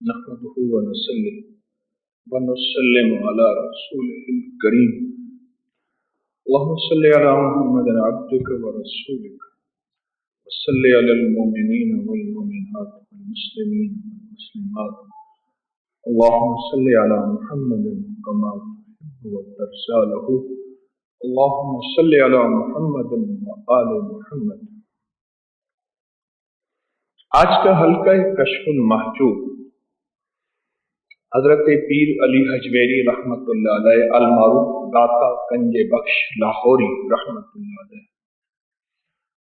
नहमदुहु व नुसल्लिमु अला रसूलिहिल करीम। अल्लाहुम्मा सल्लि अला मुहम्मदिन अब्दिका व रसूलिका व सल्लि अलल मुमिनीन वल मुमिनात वल मुस्लिमीन वल मुस्लिमात। अल्लाहुम्मा सल्लि अला मुहम्मदिन कमा तुहिब्बु व तर्ज़ा लहु। अल्लाहुम्मा सल्लि अला मुहम्मदिन व आलि मुहम्मद। आज का हल्का कश्फुल महजूब हजरत पीर अली हजवेरी रहमतुल्लाह अलैह अल मारूफ दाता कंजे बख्श लाहौरी रहमतुल्लाह अलैह,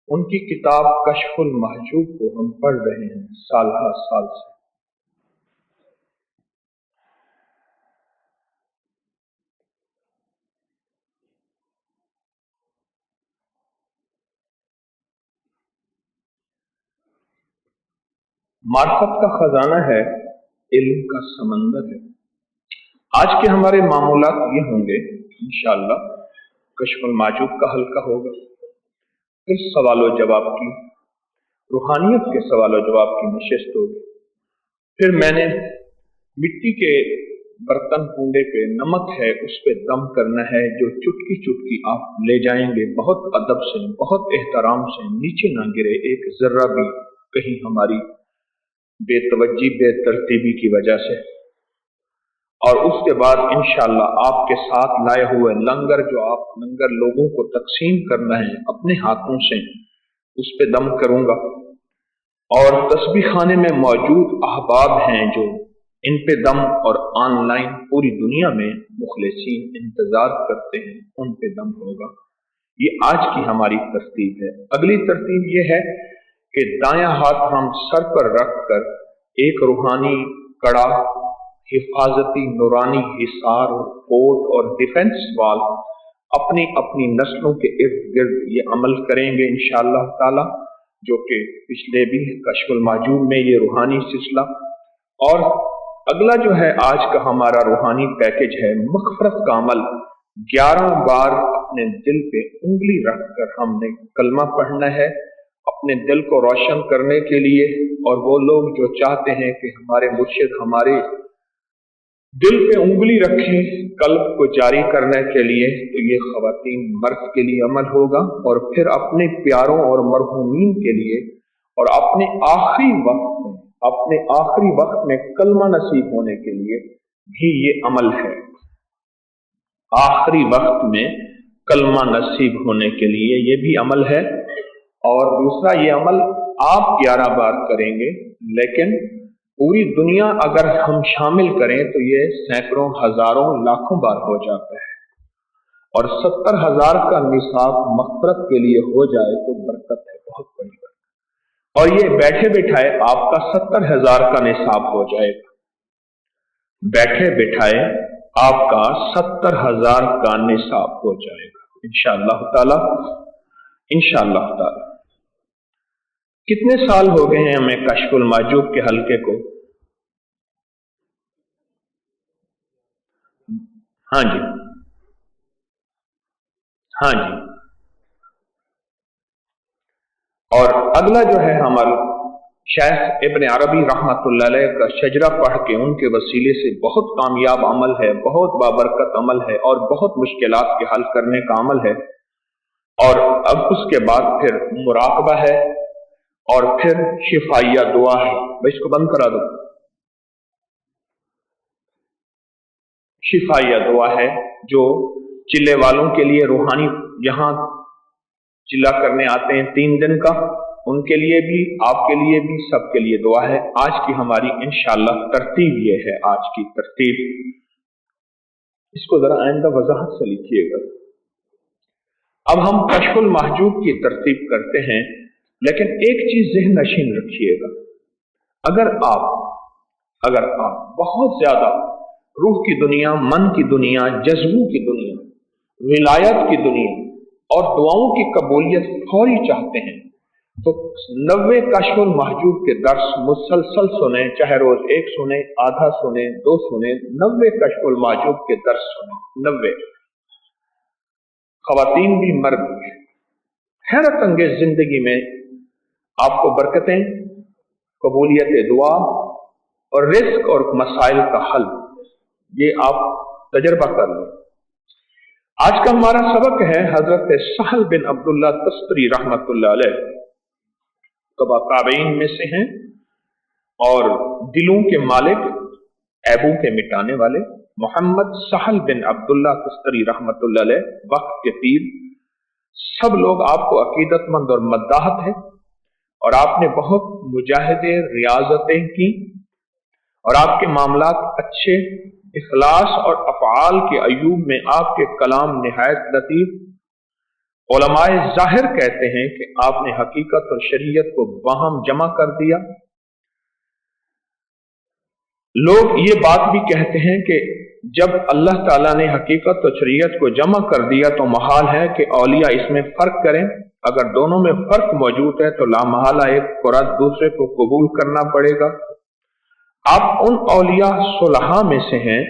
उनकी किताब कश्फुल महजूब को हम पढ़ रहे हैं साल हर साल से। मार्फत का खजाना है, इल्म का समंदर है। आज के हमारे मामूलात ये होंगे इंशाअल्लाह। कश्फुल महजूब का हल्का होगा, फिर सवाल व जवाब की, रूहानियत के सवाल व जवाब की नशिस्त होगी। फिर मैंने मिट्टी के बर्तन कुंडे पे नमक है उस पे दम करना है, जो चुटकी चुटकी आप ले जाएंगे बहुत अदब से, बहुत एहतराम से, नीचे ना गिरे एक जर्रा भी कहीं हमारी बेतवज्जी बेतरतीबी की वजह से। और उसके बाद इंशाअल्लाह आपके साथ लाए हुए लंगर, जो आप लंगर लोगों को तकसीम करना है, अपने हाथों से उस पे दम करूंगा। और तस्बीह खाने में मौजूद अहबाब हैं जो इन पे दम, और ऑनलाइन पूरी दुनिया में मुखलिसीन इंतजार करते हैं, उन पे दम होगा। ये आज की हमारी तरतीब है। अगली तरतीब ये है कि दायां हाथ हम सर पर रख कर एक रूहानी कड़ा, हिफाजती नूरानी हिसार और कोट और डिफेंस वाल अपनी अपनी नस्लों के इर्द गिर्द ये अमल करेंगे इंशाअल्लाह ताला, जो कि पिछले भी कश्फुल महजूब में ये रूहानी सिलसिला। और अगला जो है आज का हमारा रूहानी पैकेज है मग़फ़िरत का अमल। 11 बार अपने दिल पे उंगली रखकर हमने कलमा पढ़ना है अपने दिल को रोशन करने के लिए। और वो लोग जो चाहते हैं कि हमारे मुर्शिद हमारे दिल पे उंगली रखें कल्ब को जारी करने के लिए, तो ये ख़वातीन मर्द के लिए अमल होगा। और फिर अपने प्यारों और मरहूमीन के लिए और अपने आखिरी वक्त में कलमा नसीब होने के लिए भी ये अमल है। आखिरी वक्त में कलमा नसीब होने के लिए ये भी अमल है। और दूसरा ये अमल आप 11 बार करेंगे, लेकिन पूरी दुनिया अगर हम शामिल करें तो ये सैकड़ों, हजारों, लाखों बार हो जाता है। और 70,000 का निसाब मग़फ़िरत के लिए हो जाए तो बरकत है, बहुत बड़ी बरकत। और ये बैठे बिठाए आपका 70,000 का निसाब हो जाएगा। बैठे बिठाए आपका 70,000 का निसाब हो जाएगा इंशाअल्लाह ताला, इंशाअल्लाह ताला। कितने साल हो गए हैं हमें कश्फुल महजूब के हल्के को? हाँ जी, हाँ जी। और अगला जो है हमारा शेख इब्न अरबी रहमतुल्लाह अलैह का शजरा पढ़ के उनके वसीले से बहुत कामयाब अमल है, बहुत बाबरकत अमल है और बहुत मुश्किलात के हल करने का अमल है। और अब उसके बाद फिर मुराकबा है और फिर शिफाइया दुआ है। भाई इसको बंद करा दो। शिफाइया दुआ है जो चिल्ले वालों के लिए, रूहानी यहाँ चिल्ला करने आते हैं 3 दिन का, उनके लिए भी, आपके लिए भी, सबके लिए दुआ है। आज की हमारी इंशाअल्लाह तरतीब ये है। आज की तरतीब इसको जरा आइंदा वजाहत से लिखिएगा। अब हम कश्फुल महजूब की तरतीब करते हैं, लेकिन एक चीज ज़हन नशीन रखिएगा। अगर आप बहुत ज्यादा रूह की दुनिया, मन की दुनिया, जज्बों की दुनिया, विलायत की दुनिया और दुआओं की कबूलियत फौरी चाहते हैं, तो 90 कश्फुल महजूब के दर्स मुसलसल सुने, चाहे रोज 1 सुने, आधा सुने, 2 सुने, 90 कश्फुल महजूब के दर्स सुने। 90 ख़वातीन भी, मर्द भी। हैरत अंगेज जिंदगी में आपको बरकतें, कबूलियत दुआ और रिस्क और मसाइल का हल, ये आप तजर्बा कर लें। आज का हमारा सबक है हजरत सहल बिन अब्दुल्ला तस्तरी रहमतुल्लाह अलैह, तबा ताबईन में से हैं और दिलों के मालिक, ऐबों के मिटाने वाले मोहम्मद सहल बिन अब्दुल्ला तस्तरी रहमतुल्लाह अलैह, वक्त के पीर। सब लोग आपको अकीदतमंद और मद्दाहत है और आपने बहुत मुजाहिदे रियाजतें की और आपके मामलात अच्छे, इखलास और अफ़आल के अयूब में आपके कलाम निहायत लतीफ। उलमाए ज़ाहिर कहते हैं कि आपने हकीकत और शरीयत को बाहम जमा कर दिया। लोग ये बात भी कहते हैं कि जब अल्लाह ताला ने हकीकत और शरीयत को जमा कर दिया तो महाल है कि औलिया इसमें फर्क करें। अगर दोनों में फर्क मौजूद है तो लामहला एक कुरान दूसरे को कबूल करना पड़ेगा। आप उन औलिया सुलहा में से हैं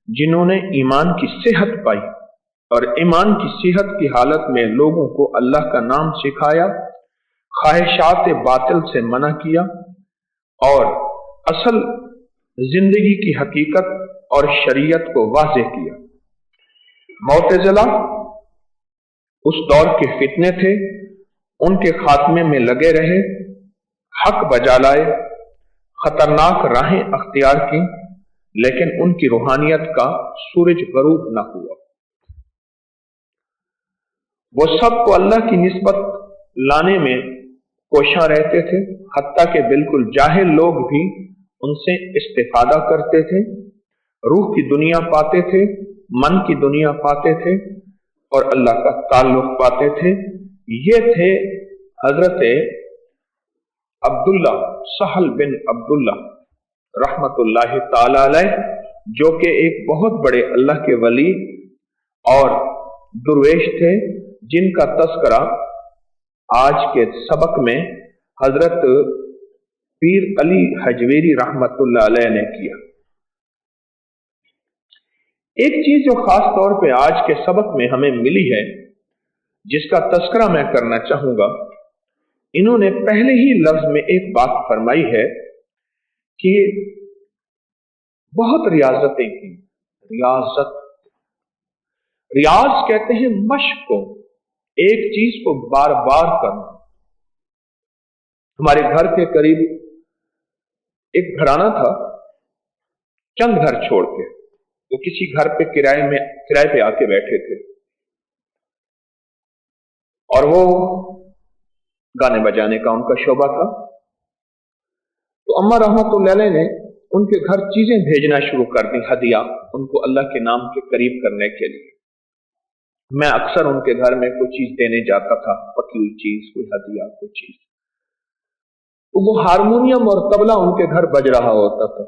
जिन्होंने ईमान की सेहत पाई और ईमान की सेहत की हालत में लोगों को अल्लाह का नाम सिखाया, ख्वाहिशात बातिल से मना किया और असल जिंदगी की हकीकत और शरीयत को वाज़ेह किया। मुअतज़िला उस दौर के फितने थे, उनके खात्मे में लगे रहे, हक बजा लाए, खतरनाक राहें अख्तियार की, लेकिन उनकी रूहानियत का सूरज गरूब न हुआ। वो सबको अल्लाह की निस्बत लाने में कोशां रहते थे, हत्ता के बिल्कुल जाहिल लोग भी उनसे इस्तिफादा करते थे, रूह की दुनिया पाते थे, मन की दुनिया पाते थे और अल्लाह का ताल्लुक पाते थे। ये थे हजरत अब्दुल्ला सहल बिन अब्दुल्ला रहमतुल्लाहि ताला अलैह, जो कि एक बहुत बड़े अल्लाह के वली और दुर्वेश थे, जिनका तस्करा आज के सबक में हजरत पीर अली हजवेरी रहमतुल्लाह अलैह ने किया। एक चीज जो खास तौर पे आज के सबक में हमें मिली है, जिसका तस्करा मैं करना चाहूंगा, इन्होंने पहले ही लफ्ज में एक बात फरमाई है कि बहुत रियाजतें की। रियाज कहते हैं मश्क को, एक चीज को बार बार करना। हमारे घर के करीब एक घराना था, चंद घर छोड़ के, वो किसी घर पे किराए पे आके बैठे थे और वो गाने बजाने का उनका शोबा था। तो अम्मा रहमतुल्लाह अलैह ने उनके घर चीजें भेजना शुरू कर दी, हदिया, उनको अल्लाह के नाम के करीब करने के लिए। मैं अक्सर उनके घर में कोई चीज देने जाता था, पकी हुई चीज, कोई हदिया, कोई चीज। तो वो हारमोनियम और तबला उनके घर बज रहा होता था,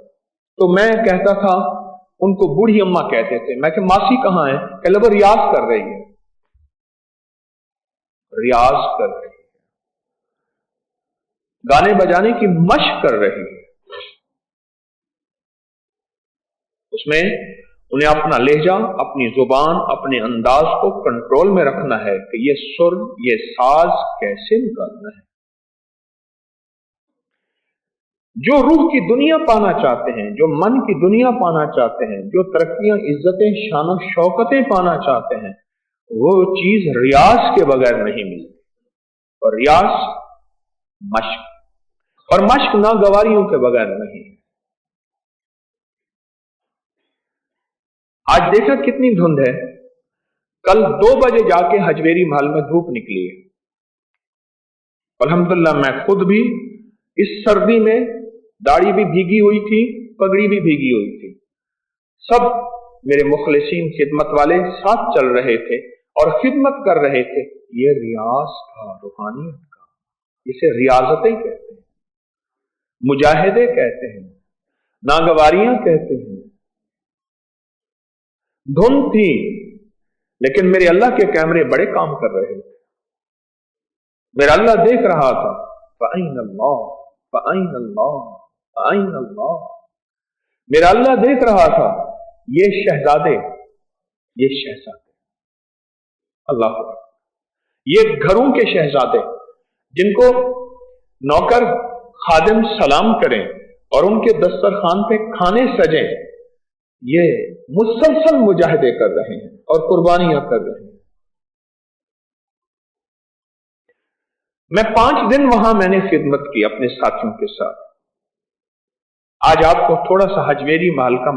तो मैं कहता था, उनको बूढ़ी अम्मा कहते थे, मैं कि मासी कहाँ है? कहले वो रियाज कर रही है, रियाज कर रही है, गाने बजाने की मशक कर रही है। उसमें उन्हें अपना लहजा, अपनी जुबान, अपने अंदाज को कंट्रोल में रखना है कि ये सुर, ये साज कैसे निकालना है। जो रूह की दुनिया पाना चाहते हैं, जो मन की दुनिया पाना चाहते हैं, जो तरक्कियां, इज्जतें, शान और शौकतें पाना चाहते हैं, वो चीज रियाज के बगैर नहीं मिलती। और रियाज मश्क, और मश्क नागवारियों के बगैर नहीं। आज देखा कितनी धुंध है। कल 2 बजे जाके हजवेरी महल में धूप निकली है। अल्हम्दुलिल्लाह मैं खुद भी इस सर्दी में, दाढ़ी भी भीगी हुई थी, पगड़ी भी भीगी हुई थी, सब मेरे मुखलिसीन खिदमत वाले साथ चल रहे थे और खिदमत कर रहे थे। ये रियाज का, रूहानियत का, इसे रियाजतें कहते हैं, मुजाहिदे कहते हैं, नागवारियां कहते हैं। धुंध थी, लेकिन मेरे अल्लाह के कैमरे बड़े काम कर रहे थे। मेरा अल्लाह देख रहा था। फ़अइन अल्लाह, फ़अइन अल्लाह, फ़अइन अल्लाह। मेरा अल्लाह देख रहा था, ये शहजादे, ये शहजादे, अल्लाह, ये घरों के शहजादे, जिनको नौकर खादिम सलाम करें और उनके दस्तरखान पे खाने सजे, ये मुसलसल मुजाहिदे कर रहे हैं और कुर्बानियां कर रहे हैं। मैं 5 दिन वहां मैंने खिदमत की अपने साथियों के साथ। आज आपको थोड़ा सा हजवेरी महल का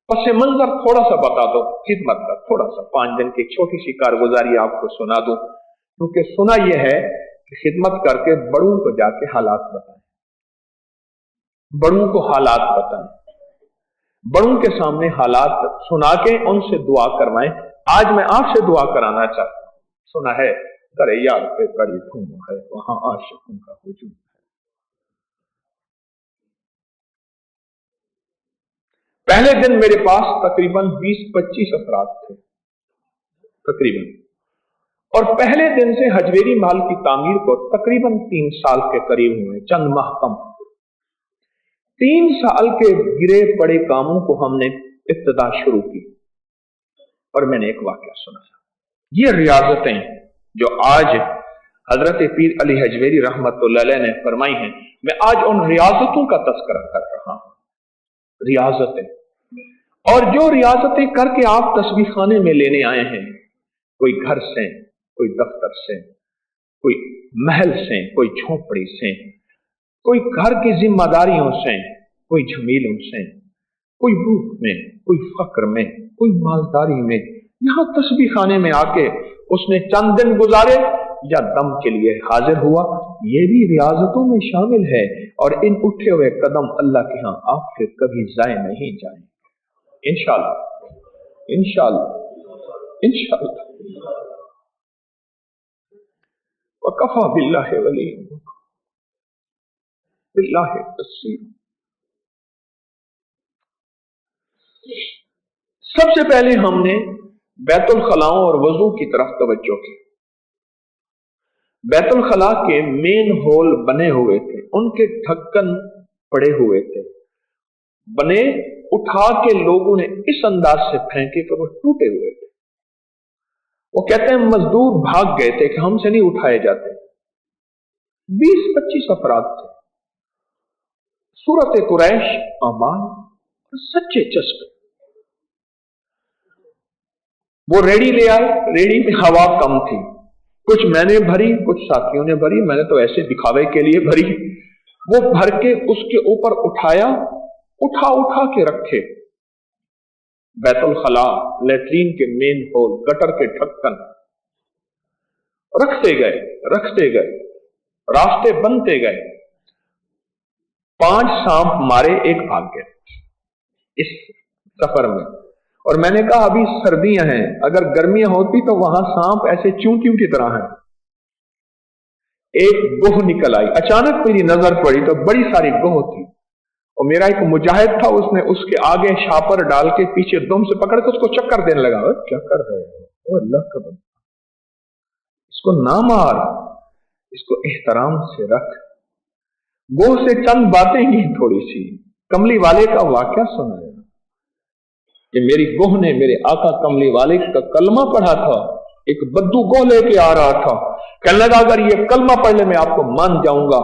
पस मंजर थोड़ा सा बता दो, खिदमत का थोड़ा सा 5 दिन की छोटी सी कारगुजारी आपको सुना दूं, क्योंकि सुना यह है कि खिदमत करके बड़ों को जाके हालात बताएं, बड़ों को हालात बताएं, बड़ों के सामने हालात सुना के उनसे दुआ करवाएं। आज मैं आपसे दुआ कराना चाहता हूं। सुना है दर यार पे बड़ी धूम है, वहां आशिकों का हुजूम है। पहले दिन मेरे पास तकरीबन 20-25 अफराद थे तकरीबन, और पहले दिन से हजवेरी महल की तामीर को तकरीबन 3 साल के करीब हुए, चंद माह कम। 3 साल के गिरे पड़े कामों को हमने इब्तिदा शुरू की, और मैंने एक वाकया सुनाया। ये रियाजतें जो आज हजरत पीर अली हजवेरी रहमतुल्लाह अलैह ने फरमाई हैं, मैं आज उन रियाजतों का तस्करा कर रहा हूं। रियाजतें, और जो रियाजतें करके आप तस्बीह खाने में लेने आए हैं, कोई घर से, कोई दफ्तर से, कोई महल से, कोई झोपड़ी से, कोई घर की जिम्मेदारियों से, कोई झमेलों से, कोई भूख में, कोई फक्र में, कोई मालदारी में, यहां तस्बीह खाने में आके उसने चंद दिन गुजारे या दम के लिए हाजिर हुआ, ये भी रियाजतों में शामिल है। और इन उठे हुए कदम अल्लाह के यहां आपसे कभी जाए नहीं जाएंगे इंशाअल्लाह, इंशाअल्लाह, इंशाअल्लाह। वकफा बिल्लाहि वलिय्यन बिल्लाहि तस्सीर। सबसे पहले हमने बैतुल खलाओं और वजू की तरफ तवज्जो की। बैतुल खला के मेन होल बने हुए थे, उनके ढक्कन पड़े हुए थे, बने उठा के लोगों ने इस अंदाज से फेंके कि वो टूटे हुए थे। वो कहते हैं मजदूर भाग गए थे कि हमसे नहीं उठाए जाते। 20-25 अफराद थे, सूरत कुरैश, अमान, सच्चे चस्पे। वो रेडी ले आए, रेडी में हवा कम थी, कुछ मैंने भरी, कुछ साथियों ने भरी, मैंने तो ऐसे दिखावे के लिए भरी। वो भर के उसके ऊपर उठाया, उठा उठा के रखे। बैतुल खला, लेट्रीन के मेन होल, गटर के ढक्कन रखते गए, रखते गए, रास्ते बनते गए। 5 सांप मारे, एक भाग गए इस सफर में। और मैंने कहा अभी सर्दियां हैं, अगर गर्मियां होती तो वहां सांप ऐसे चूंटियों की तरह हैं। एक गोह निकल आई, अचानक मेरी नजर पड़ी तो बड़ी सारी गोह थी, और मेरा एक मुजाहिद था, उसने उसके आगे शापर डाल के पीछे दुम से पकड़ के उसको चक्कर देने लगा। क्या कर रहे हो अल्लाह का बंदा, इसको ना मार, इसको एहतराम से रख। गोह से चंद बातें ही थोड़ी सी, कमली वाले का वाकया सुनाया कि मेरी गोह ने मेरे आका कमली वाले का कलमा पढ़ा था। एक बद्दू गोह लेके आ रहा था, कहने लगा अगर ये कलमा पढ़ ले मैं आपको मान जाऊंगा।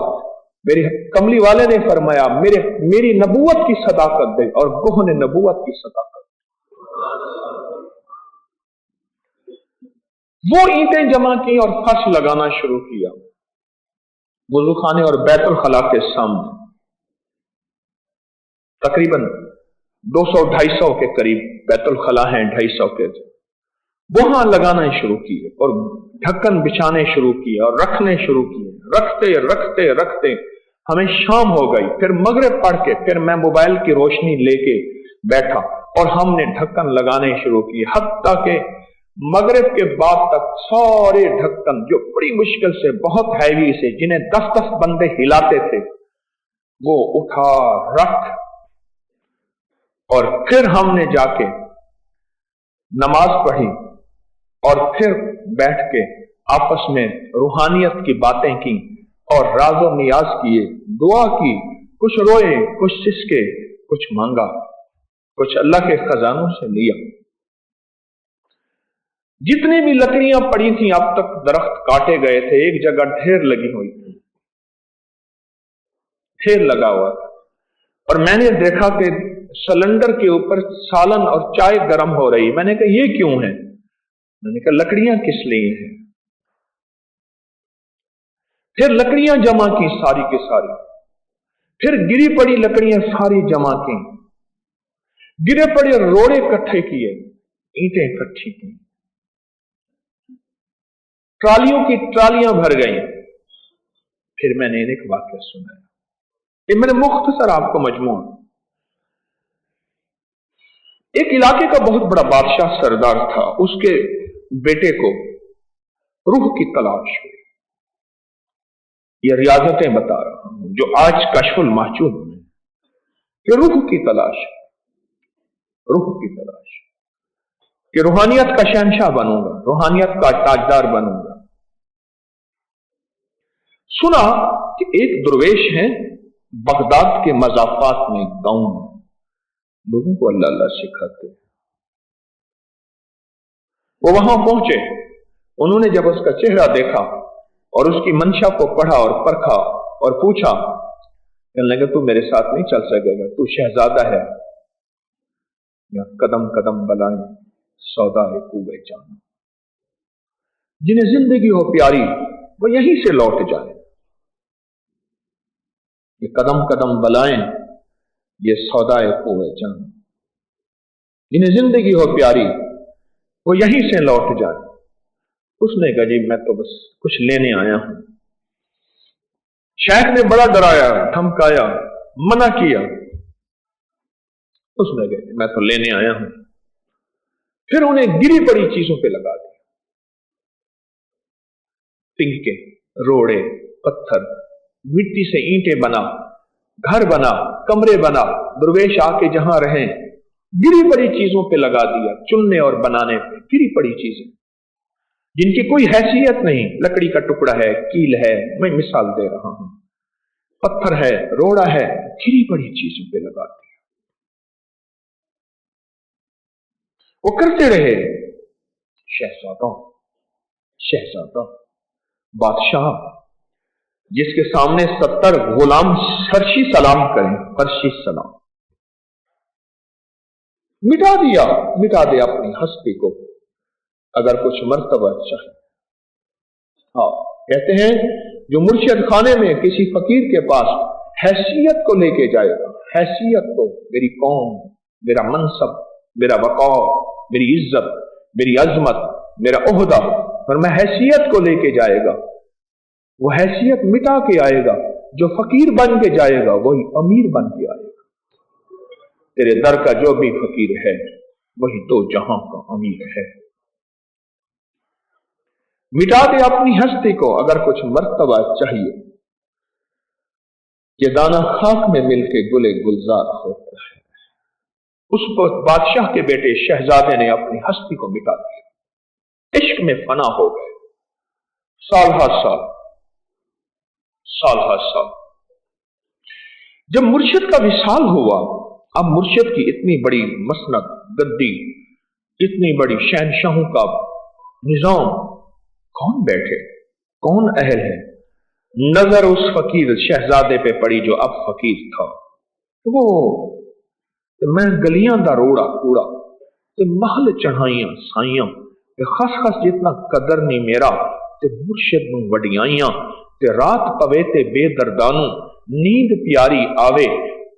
मेरे कमली वाले ने फरमाया मेरी नबूवत की सदाकत दे, और गोह ने नबूवत की सदाकत। वो ईंटें जमा की और फर्श लगाना शुरू किया वुजू खाने और बैतुल खला के सामने। तकरीबन 200-250 के करीब बैतुल खला है, 250 के, वहां लगाना शुरू किए और ढक्कन बिछाने शुरू किए और रखने शुरू किए। रखते रखते रखते हमें शाम हो गई। फिर मगरिब पढ़ के फिर मैं मोबाइल की रोशनी लेके बैठा और हमने ढक्कन लगाने शुरू किए, हत्ता के मगरिब के बाद तक सारे ढक्कन जो बड़ी मुश्किल से, बहुत हैवी से, जिन्हें 10-10 बंदे हिलाते थे, वो उठा रख। और फिर हमने जाके नमाज पढ़ी और फिर बैठ के आपस में रूहानियत की बातें की और राज़ो नियाज किए, दुआ की, कुछ रोए, कुछ सिसके, कुछ मांगा, कुछ अल्लाह के खजानों से लिया। जितनी भी लकड़ियां पड़ी थी, अब तक दरख्त काटे गए थे, एक जगह ढेर लगी हुई थी, ढेर लगा हुआ था। और मैंने देखा कि सिलेंडर के ऊपर सालन और चाय गर्म हो रही। मैंने कहा ये क्यों है? मैंने कहा लकड़ियां किस लिए हैं। फिर लकड़ियां जमा की सारी की सारी, फिर गिरी पड़ी लकड़ियां सारी जमा की, गिरे पड़े रोड़े इकट्ठे किए, ईंटें इकट्ठी की, ट्रालियों की ट्रालियां भर गई। फिर मैंने एक वाक्य सुनाया। ये मैंने मुख्तसर आपको मजमूआ। एक इलाके का बहुत बड़ा बादशाह सरदार था, उसके बेटे को रूह की तलाश हुई। ये रियाजतें बता रहा हूं जो आज कश्फुल महजूब में, कि रूह की तलाश, रूह की तलाश, कि रूहानियत का शहंशाह बनूंगा, रूहानियत का ताजदार बनूंगा। सुना कि एक दुर्वेश है बगदाद के मजाफात में, गांव में, लोगों को अल्लाह अल्लाह सिखाते। वो वहां पहुंचे, उन्होंने जब उसका चेहरा देखा और उसकी मंशा को पढ़ा और परखा और पूछा, कहने लगे तू मेरे साथ नहीं चल सकेगा, तू शहजादा है या कदम कदम बलाएं सौदा है कूबे जाना। जिन्हें जिंदगी हो प्यारी वो यहीं से लौट जाए। ये कदम कदम बलाएं ये सौदा है कूबे जाना। जिन्हें जिंदगी हो प्यारी वो यहीं से लौट जाए। उसने कहा जी मैं तो बस कुछ लेने आया हूं। शेख ने बड़ा डराया, धमकाया, मना किया। उसने कहा मैं तो लेने आया हूं। फिर उन्हें गिरी पड़ी चीजों पे लगा दिया, तिनके, रोड़े, पत्थर, मिट्टी से ईंटें बना, घर बना, कमरे बना, दुर्वेश आके जहां रहे, गिरी पड़ी चीजों पे लगा दिया, चुनने और बनाने पे गिरी पड़ी चीजें जिनकी कोई हैसियत नहीं। लकड़ी का टुकड़ा है, कील है, मैं मिसाल दे रहा हूं, पत्थर है, रोड़ा है, गिरी पड़ी चीजों पे लगा दिया। वो करते रहे। शहजादा, शहजादा, बादशाह जिसके सामने 70 गुलाम फर्शी सलाम करें, फर्शी सलाम, मिटा दिया, मिटा दे अपनी हस्ती को अगर कुछ मर्तबा चाहे। हाँ, कहते हैं जो मुर्शिद खाने में किसी फकीर के पास हैसियत को लेके जाएगा, हैसियत को, मेरी कौम, मेरा मनसब, मेरा वक़ार, मेरी इज्जत, मेरी अजमत, मेरा ओहदा, और मैं हैसियत को लेके जाएगा, वो हैसियत मिटा के आएगा। जो फकीर बन के जाएगा वही अमीर बन के आएगा। तेरे दर का जो भी फकीर है वही दो जहां का अमीर है। मिटा दे अपनी हस्ती को अगर कुछ मर्तबा चाहिए। ये दाना खाक में मिलके गुले गुलजार होता है। उस बादशाह के बेटे शहजादे ने अपनी हस्ती को मिटा दिया, इश्क में फना हो गए। साल हर साल, साल हर साल। जब मुर्शिद का विसाल हुआ, अब मुर्शिद की इतनी बड़ी मसनद, गद्दी, इतनी बड़ी शहनशाहों का निजाम, कौन बैठे, कौन अहल है? नजर उस फकीर शहजादे पे पड़ी जो अब फकीर था। तो वो मैं गलियां दा रोड़ा कूड़ा ते महल चढ़ाइयां साइयां ते खस खस जितना कदर नहीं मेरा ते मुर्शिद नूं वडियाइयां ते रात पवे ते बेदर्दानू नींद प्यारी आवे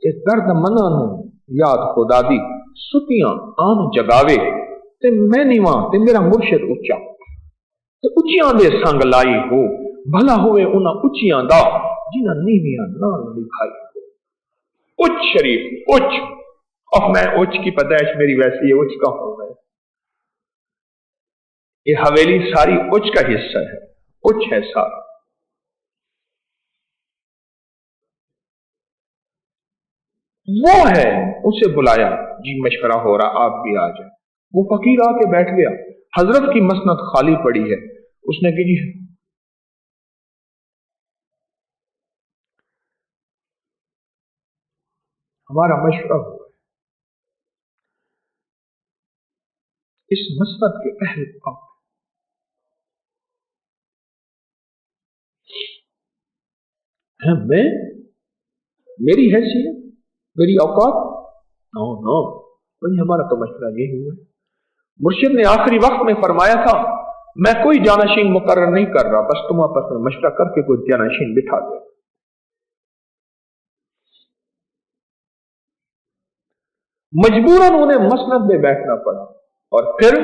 ते दर्द मना नूं याद खुदा दी सुतियां आन जगावे ते मैं नीवा ते मेरा मुर्शिद उच्चा ते उच्चियां दे संग लाई हो। भला हुए उन्हां उच्चियां दा जिन्हां नीवियां नाल निभाई हो। उच्च शरीफ उच्च, अब मैं उच्च की पैदाइश मेरी वैसी है, उच्च का हूं मैं। ये हवेली सारी उच्च का हिस्सा है, उच्च है सारा। वो है, उसे बुलाया, जी मशवरा हो रहा आप भी आ जाए। वो फकीर आके बैठ गया, हजरत की मसनद खाली पड़ी है। उसने कहा जी हमारा मशवरा हुआ, इस मसनद के अहल आप हैं, मैं, मेरी हैसियत, मेरी औकात? नो नो, वही हमारा तो मशवरा यही हुआ। मुर्शिद ने आखिरी वक्त में फरमाया था, मैं कोई जानशीन मुकर्रर नहीं कर रहा, बस तुम आपस में मशवरा करके कोई जानशीन बिठा दे। मजबूरन उन्हें मसनद में बैठना पड़ा और फिर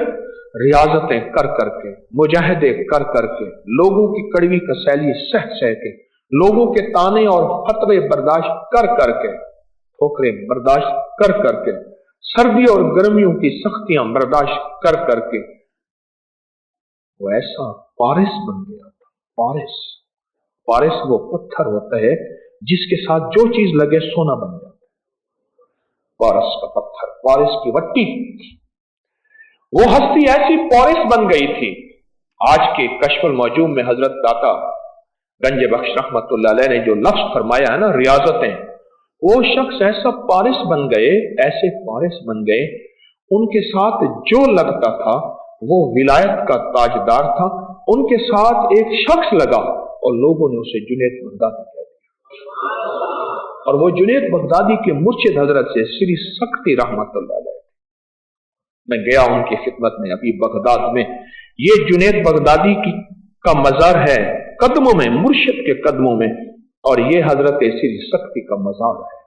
रियाजतें कर करके, मुजाहिदे कर करके, लोगों की कड़वी कसैली सह सह के, लोगों के ताने और फतवे बर्दाश्त कर करके, ठोकरें बर्दाश्त कर करके, सर्दी और गर्मियों की सख्तियां बर्दाश्त कर करके वो ऐसा पारिस बन गया था। पारिस, पारिस वो पत्थर होता है जिसके साथ जो चीज लगे सोना बन जाता है। पारस का पत्थर, पारिस की वट्टी, वो हस्ती ऐसी पारिस बन गई थी। आज के कश्फुल मौजूम में हजरत दाता गंज बख्श रहमतुल्लाह अलैह ने जो लफ्ज फरमाया है ना, रियाजतें, वो शख्स ऐसा पारिस बन गए, ऐसे पारिस बन गए, उनके साथ जो लगता था वो विलायत का ताजदार था। उनके साथ एक शख्स लगा और लोगों ने उसे जुनैद बगदादी कह दिया। और वो जुनैद बगदादी के मुर्शिद हजरत से श्री सख्ती रहमतुल्लाह अलैह, मैं गया उनकी खिदमत में अभी बगदाद में। ये जुनैद बगदादी का मजार है कदमों में, मुर्शिद के कदमों में, और ये हजरत श्री सख्ती का मजार है।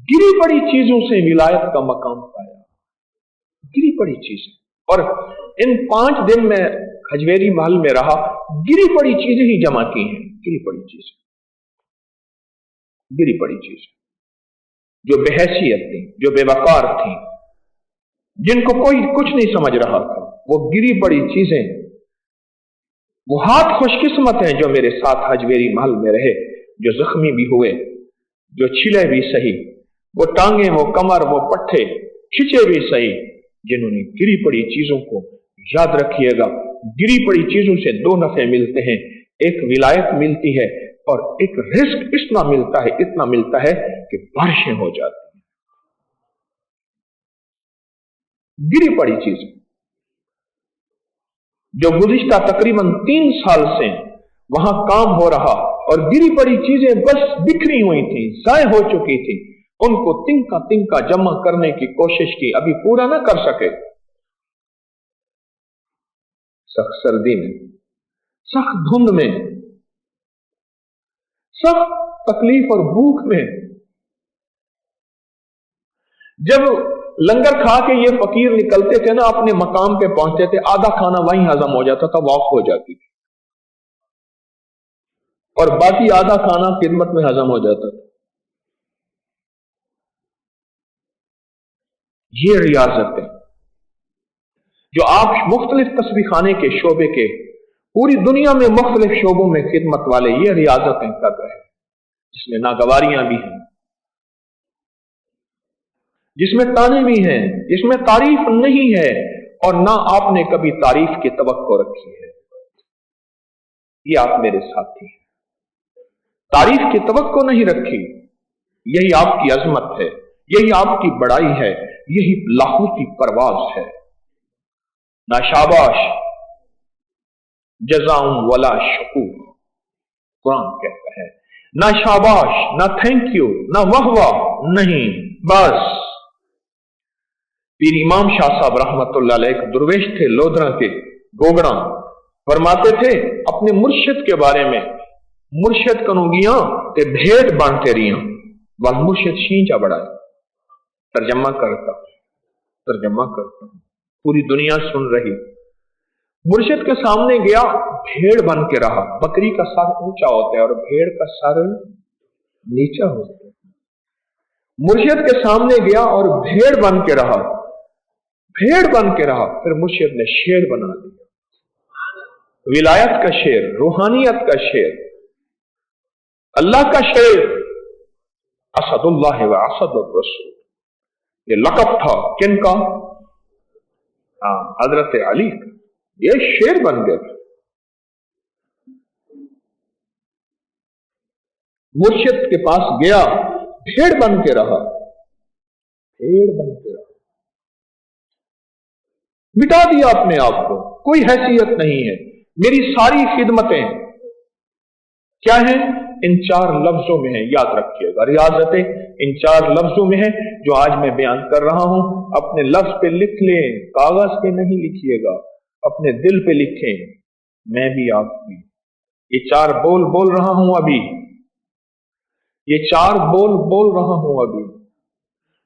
गिरी पड़ी चीजों से विलायत का मकाम पाया, गिरी पड़ी चीजें। और इन 5 दिन में हजवेरी महल में रहा, गिरी पड़ी चीजें ही जमा की हैं, गिरी पड़ी चीजें, गिरी पड़ी चीजें जो बेहैसियत थी, जो बेवकार थी, जिनको कोई कुछ नहीं समझ रहा था, वो गिरी पड़ी चीजें। वो हाथ खुशकिस्मत हैं जो मेरे साथ हजवेरी महल में रहे, जो जख्मी भी हुए, जो छिले भी सही, वो टांगे, वो कमर, वो पट्टे खिंचे भी सही, जिन्होंने गिरी पड़ी चीजों को, याद रखिएगा, गिरी पड़ी चीजों से 2 नफे मिलते हैं, एक विलायत मिलती है और एक रिस्क इतना मिलता है, इतना मिलता है कि बारिशें हो जाती हैं। गिरी पड़ी चीज जो गुज़िश्ता तकरीबन 3 साल से वहां काम हो रहा, और गिरी पड़ी चीजें बस बिखरी हुई थी, जाय हो चुकी थी, उनको तिनका तिनका जमा करने की कोशिश की, अभी पूरा ना कर सके। सख्त सर्दी में, सख्त धुंध में, सख्त तकलीफ और भूख में, जब लंगर खा के ये फकीर निकलते थे ना, अपने मकाम पे पहुंचते थे, आधा खाना वहीं हजम हो जाता था, वॉक हो जाती थी, और बाकी आधा खाना खिदमत में हजम हो जाता था। ये रियाजत है जो आप मुख्तलिफ तस्बीह खाने के शोबे के, पूरी दुनिया में मुख्तलिफ शोबों में खिदमत वाले ये रियाजतें कर रहे हैं, जिसमें नागवारियां भी हैं, जिसमें ताने भी हैं, जिसमें तारीफ नहीं है और ना आपने कभी तारीफ की तवक्को रखी है। ये आप मेरे साथी हैं, तारीफ की तवक्को नहीं रखी, यही आपकी अजमत है, यही आपकी बड़ाई है, यही लाहौती परवाज है। ना शाबाश जज़ाउन वला शुकूर, कुरान कहता है, ना शाबाश, ना थैंक यू, ना वाहवाह, नहीं, बस। पीर इमाम शाह साहब रहमतुल्लाह अलैह एक दुर्वेश थे, लोधरा के गोगड़ा, फरमाते थे अपने मुर्शिद के बारे में, मुर्शिद कनूगियां ते भेड़ बांधते रिया, वल मुर्शिद शींचा बढ़ाए। तर्जमा करता पूरी दुनिया सुन रही। मुर्शिद के सामने गया, भेड़ बन के रहा। बकरी का सर ऊंचा होता है और भेड़ का सर नीचा होता है। मुर्शिद के सामने गया और भेड़ बन के रहा, भेड़ बन के रहा। फिर मुर्शिद ने शेर बना दिया, विलायत का शेर, रूहानियत का शेर, अल्लाह का शेर, असदुल्लाह व असदुर रसूल। ये लक़ब था किनका? हजरत अली का। ये शेर बन गए। मुर्शिद के पास गया, भेड़ बन के रहा, भेड़ बन के रहा, मिटा दिया अपने आप को, कोई हैसियत नहीं है। मेरी सारी खिदमतें क्या हैं? इन 4 लफ्जों में है, याद रखिएगा। रियाजतें इन 4 लफ्जों में है जो आज मैं बयान कर रहा हूं। अपने लफ्ज पे लिख लें, कागज पे नहीं लिखिएगा, अपने दिल पे लिखें। मैं भी, आप भी। ये 4 बोल बोल रहा हूं अभी, ये 4 बोल बोल रहा हूं अभी।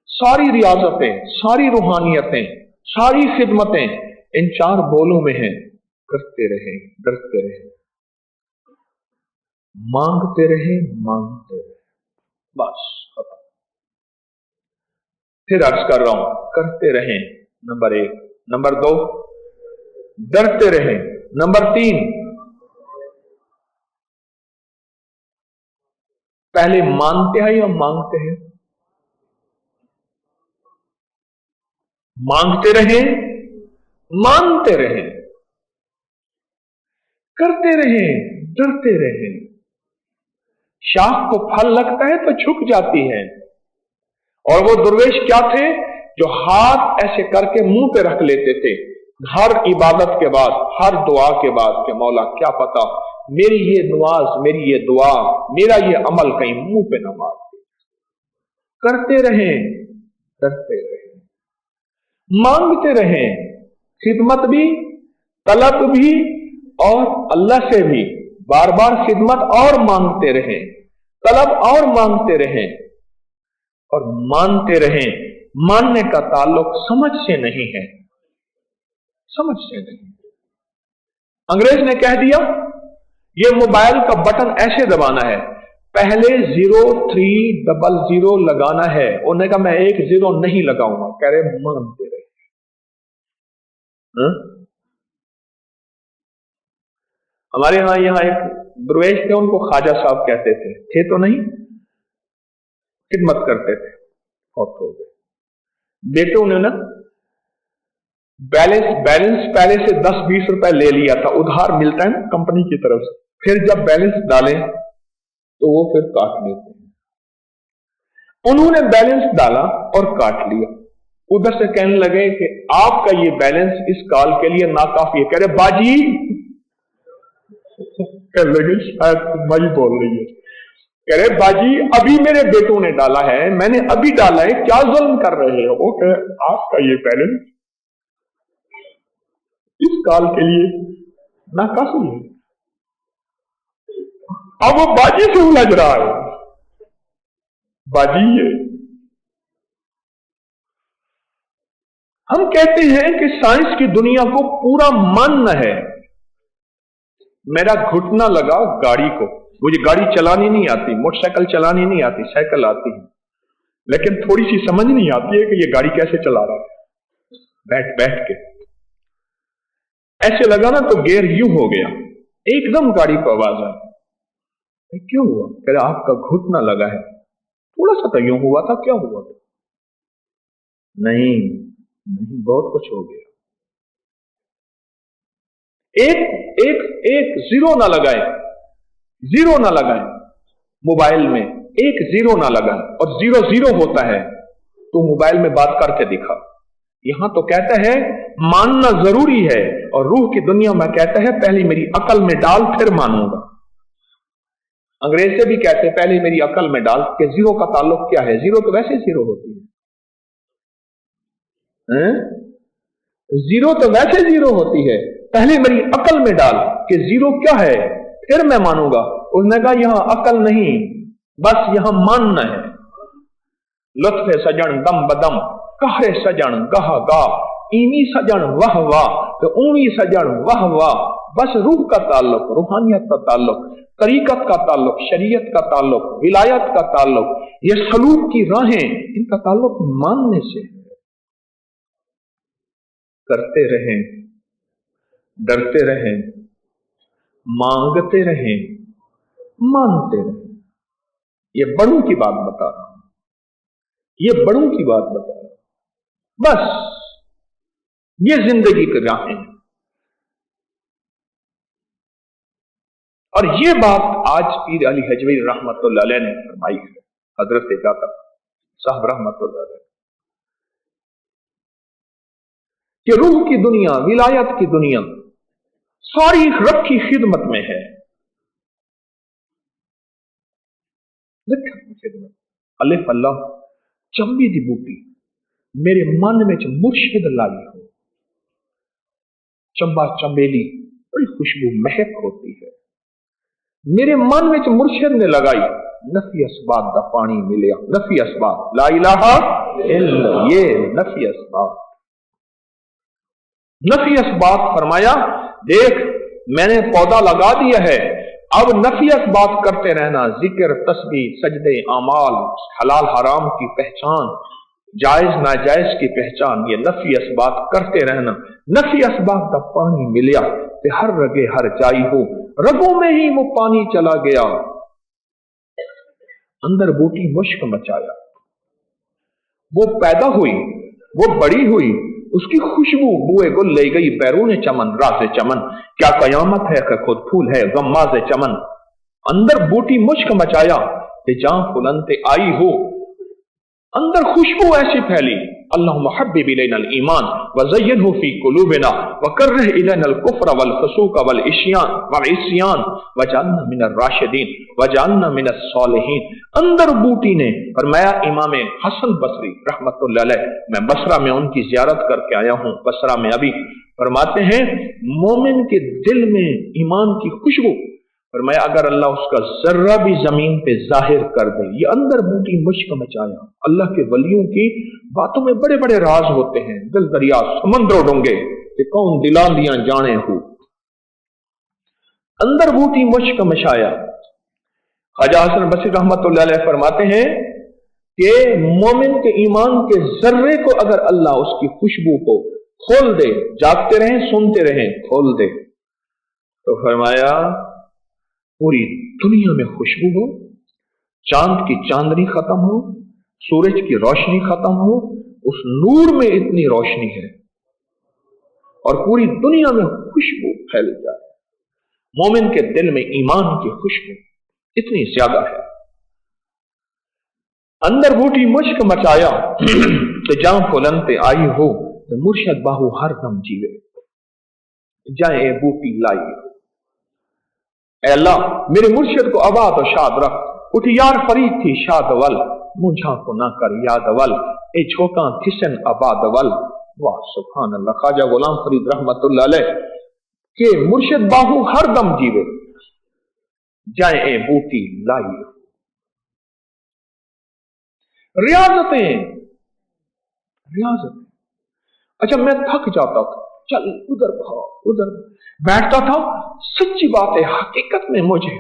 सारी रियाजतें, सारी रूहानियतें, सारी खिदमतें इन 4 बोलों में है। करते रहे, डरते रहे, मांगते रहे, मांगते रहे, बस खत्म। फिर अर्ज कर रहा हूं, करते रहें, नंबर 1। नंबर 2, डरते रहें। नंबर 3, पहले मानते हैं या मांगते हैं? मांगते रहें, मानते रहें, करते रहें, डरते रहें। शाख को फल लगता है तो झुक जाती है। और वो दुर्वेश क्या थे जो हाथ ऐसे करके मुंह पे रख लेते थे हर इबादत के बाद, हर दुआ के बाद, कि मौला क्या पता मेरी ये नमाज, मेरी ये दुआ, मेरा ये अमल कहीं मुंह पे ना मार दे। करते रहें, डरते रहें, मांगते रहें, खिदमत भी, तलब भी, और अल्लाह से भी बार बार खिदमत और मांगते रहें, तलब और मांगते रहें, और मानते रहें। मानने का ताल्लुक समझ से नहीं है, समझ से नहीं। अंग्रेज ने कह दिया ये मोबाइल का बटन ऐसे दबाना है, पहले 0300 लगाना है। उन्होंने कहा मैं 1 0 नहीं लगाऊंगा। कह रहे मानते रहे। हमारे यहां एक दुर्वेश थे, उनको ख्वाजा साहब कहते थे तो नहीं, खिदमत करते थे, बहुत हो गए। बेटों ने ना बैलेंस पहले से 10-20 रुपए ले लिया था, उधार मिलता है ना कंपनी की तरफ से। फिर जब बैलेंस डालें तो वो फिर काट लेते हैं। उन्होंने बैलेंस डाला और काट लिया। उधर से कहने लगे कि आपका ये बैलेंस इस कॉल के लिए नाकाफी है। कह रहे बाजी, कह लगे शायद मई बोल रही है। कह रहे बाजी अभी मेरे बेटों ने डाला है, मैंने अभी डाला है, क्या जुल्म कर रहे हो? वो कह आपका ये बैलेंस इस कॉल के लिए नाकाफी है। अब वो बाजी से उलझ रहा है। बाजी है। हम कहते हैं कि साइंस की दुनिया को पूरा मानना है। मेरा घुटना लगा गाड़ी को, मुझे गाड़ी चलानी नहीं आती, मोटरसाइकिल चलानी नहीं आती, साइकिल आती है, लेकिन थोड़ी सी समझ नहीं आती है कि ये गाड़ी कैसे चला रहा है। बैठ बैठ के ऐसे लगा ना तो गियर यूं हो गया, एकदम गाड़ी को आवाज आई। क्यों हुआ? कह रहा आपका घुटना लगा है। थोड़ा सा तो यूं हुआ था, क्या हुआ था? नहीं नहीं, बहुत कुछ हो गया। एक जीरो ना लगाए, जीरो ना लगाए मोबाइल में, एक जीरो ना लगाए, और 0 होता है तो मोबाइल में बात करके दिखा। यहां तो कहता है मानना जरूरी है, और रूह की दुनिया में कहता है पहले मेरी अकल में डाल फिर मानूंगा। अंग्रेज से भी कहते हैं पहले मेरी अकल में डाल कि जीरो का ताल्लुक क्या है। जीरो तो वैसे जीरो होती है, जीरो तो वैसे जीरो होती है। पहले मेरी अकल में डाल कि जीरो क्या है, फिर मैं मानूंगा। उसने कहा यहां अकल नहीं, बस यहां मानना है। लुत्फे सजन दम बदम, कहरे सजन गह गा, ईमी सजन वाह वाह, तो ऊवी सजन वाह वाह। बस रूह का ताल्लुक, रूहानियत का ताल्लुक, तरीकत का ताल्लुक, शरीयत का ताल्लुक, विलायत का ताल्लुक, ये सलूक की राहें, इनका ताल्लुक मानने से है। करते रहें, डरते रहें, मांगते रहें, मानते रहें। ये बड़ों की बात बता रहा हूं, ये बड़ों की बात बता रहा हूं। बस ये जिंदगी की राहें हैं। और ये बात आज पीर अली हजवी रहमतुल्लाह अलैह ने फरमाई है, हजरत दाता साहब रहमतुल्लाह अलैह, कि रूह की दुनिया, विलायत की दुनिया सारी रब की खिदमत में है। अलिफ अल्लाह चंबी दी बूटी मेरे मन में मुर्शिद लाई हो। चंबा चंबेली बड़ी खुशबू महक होती है, मेरे मन में मुर्शिद ने लगाई। नफी असबाब दा पानी मिलिया, नफी असबाब, ला इलाहा इल्ला, ये नफी असबाब। नफी असबाब फरमाया, देख मैंने पौधा लगा दिया है, अब नफी असबाब करते रहना, जिक्र, तस्बीह, सजदे, अमाल, हलाल हराम की पहचान, जायज नाजायज की पहचान, ये नफी असबाब करते रहना। नफी असबाब का पानी मिलिया ते हर रगे हर जाई हो, रगों में ही वो पानी चला गया। अंदर बूटी मुश्क मचाया, वो पैदा हुई, वो बड़ी हुई, उसकी खुशबू बुए गुल ले गई बैरून चमन राज चमन। क्या कयामत है कि खुद फूल है गम्माज चमन। अंदर बूटी मुश्क मचाया ते जां फुलनते आई हो, अंदर खुशबू ऐसी फैली। अल्लाहुम्मा हब्बिब इलैनल ईमान वज़य्यिनहु फी कुलूबिना वकर्रिह इलैनल कुफ्र वल फुसूक वल इस्यान वजअलना मिनर राशिदीन वजअलना मिनस सालिहीन। अंदर बूटी ने फरमाया, इमाम हसन बसरी रहमतुल्लाह अलैह, मैं बसरा में उनकी जियारत करके आया हूँ, बसरा में अभी, फरमाते हैं मोमिन के दिल में ईमान की खुशबू, फरमाया अगर अल्लाह उसका जर्रा भी जमीन पे जाहिर कर दे, ये अंदर बूटी मुश्क मचाया। अल्लाह के वलियों की बातों में बड़े बड़े राज होते हैं, दिल दरिया समंदर डूंगे कि कौन दिला दिया जाने हो। अंदर बूटी मुश्क मचाया। ख्वाजा हसन बसरी रहमतुल्लाह अलैह फरमाते हैं कि मोमिन के ईमान के जर्रे को अगर अल्लाह उसकी खुशबू को खोल दे, जागते रहें सुनते रहें, खोल दे, तो फरमाया पूरी दुनिया में खुशबू हो, चांद की चांदनी खत्म हो, सूरज की रोशनी खत्म हो, उस नूर में इतनी रोशनी है और पूरी दुनिया में खुशबू फैल जाए। मोमिन के दिल में ईमान की खुशबू इतनी ज्यादा है। अंदर बूटी मुश्क मचाया तो जां फुलन पे आई हो, तो मुर्शद बाहू हर दम जीवे, जाए बूटी लाई। अल्लाह मेरे मुर्शिद को आबाद और शाद रख, उठ यार फरीद थी शाद वल, मुझा को ना कर याद वल, ए छोका थिसन आबाद वल। वाह सुभान अल्लाह। ख्वाजा गुलाम फरीद रहमतुल्लाह अलैह के मुर्शिद बाहू हर दम जीवे, जाए ए बूटी लाई। रियाजतें, रियाजत। अच्छा मैं थक जाता था, चल उधर खाओ उधर बैठता था, सच्ची बात है हकीकत में मुझे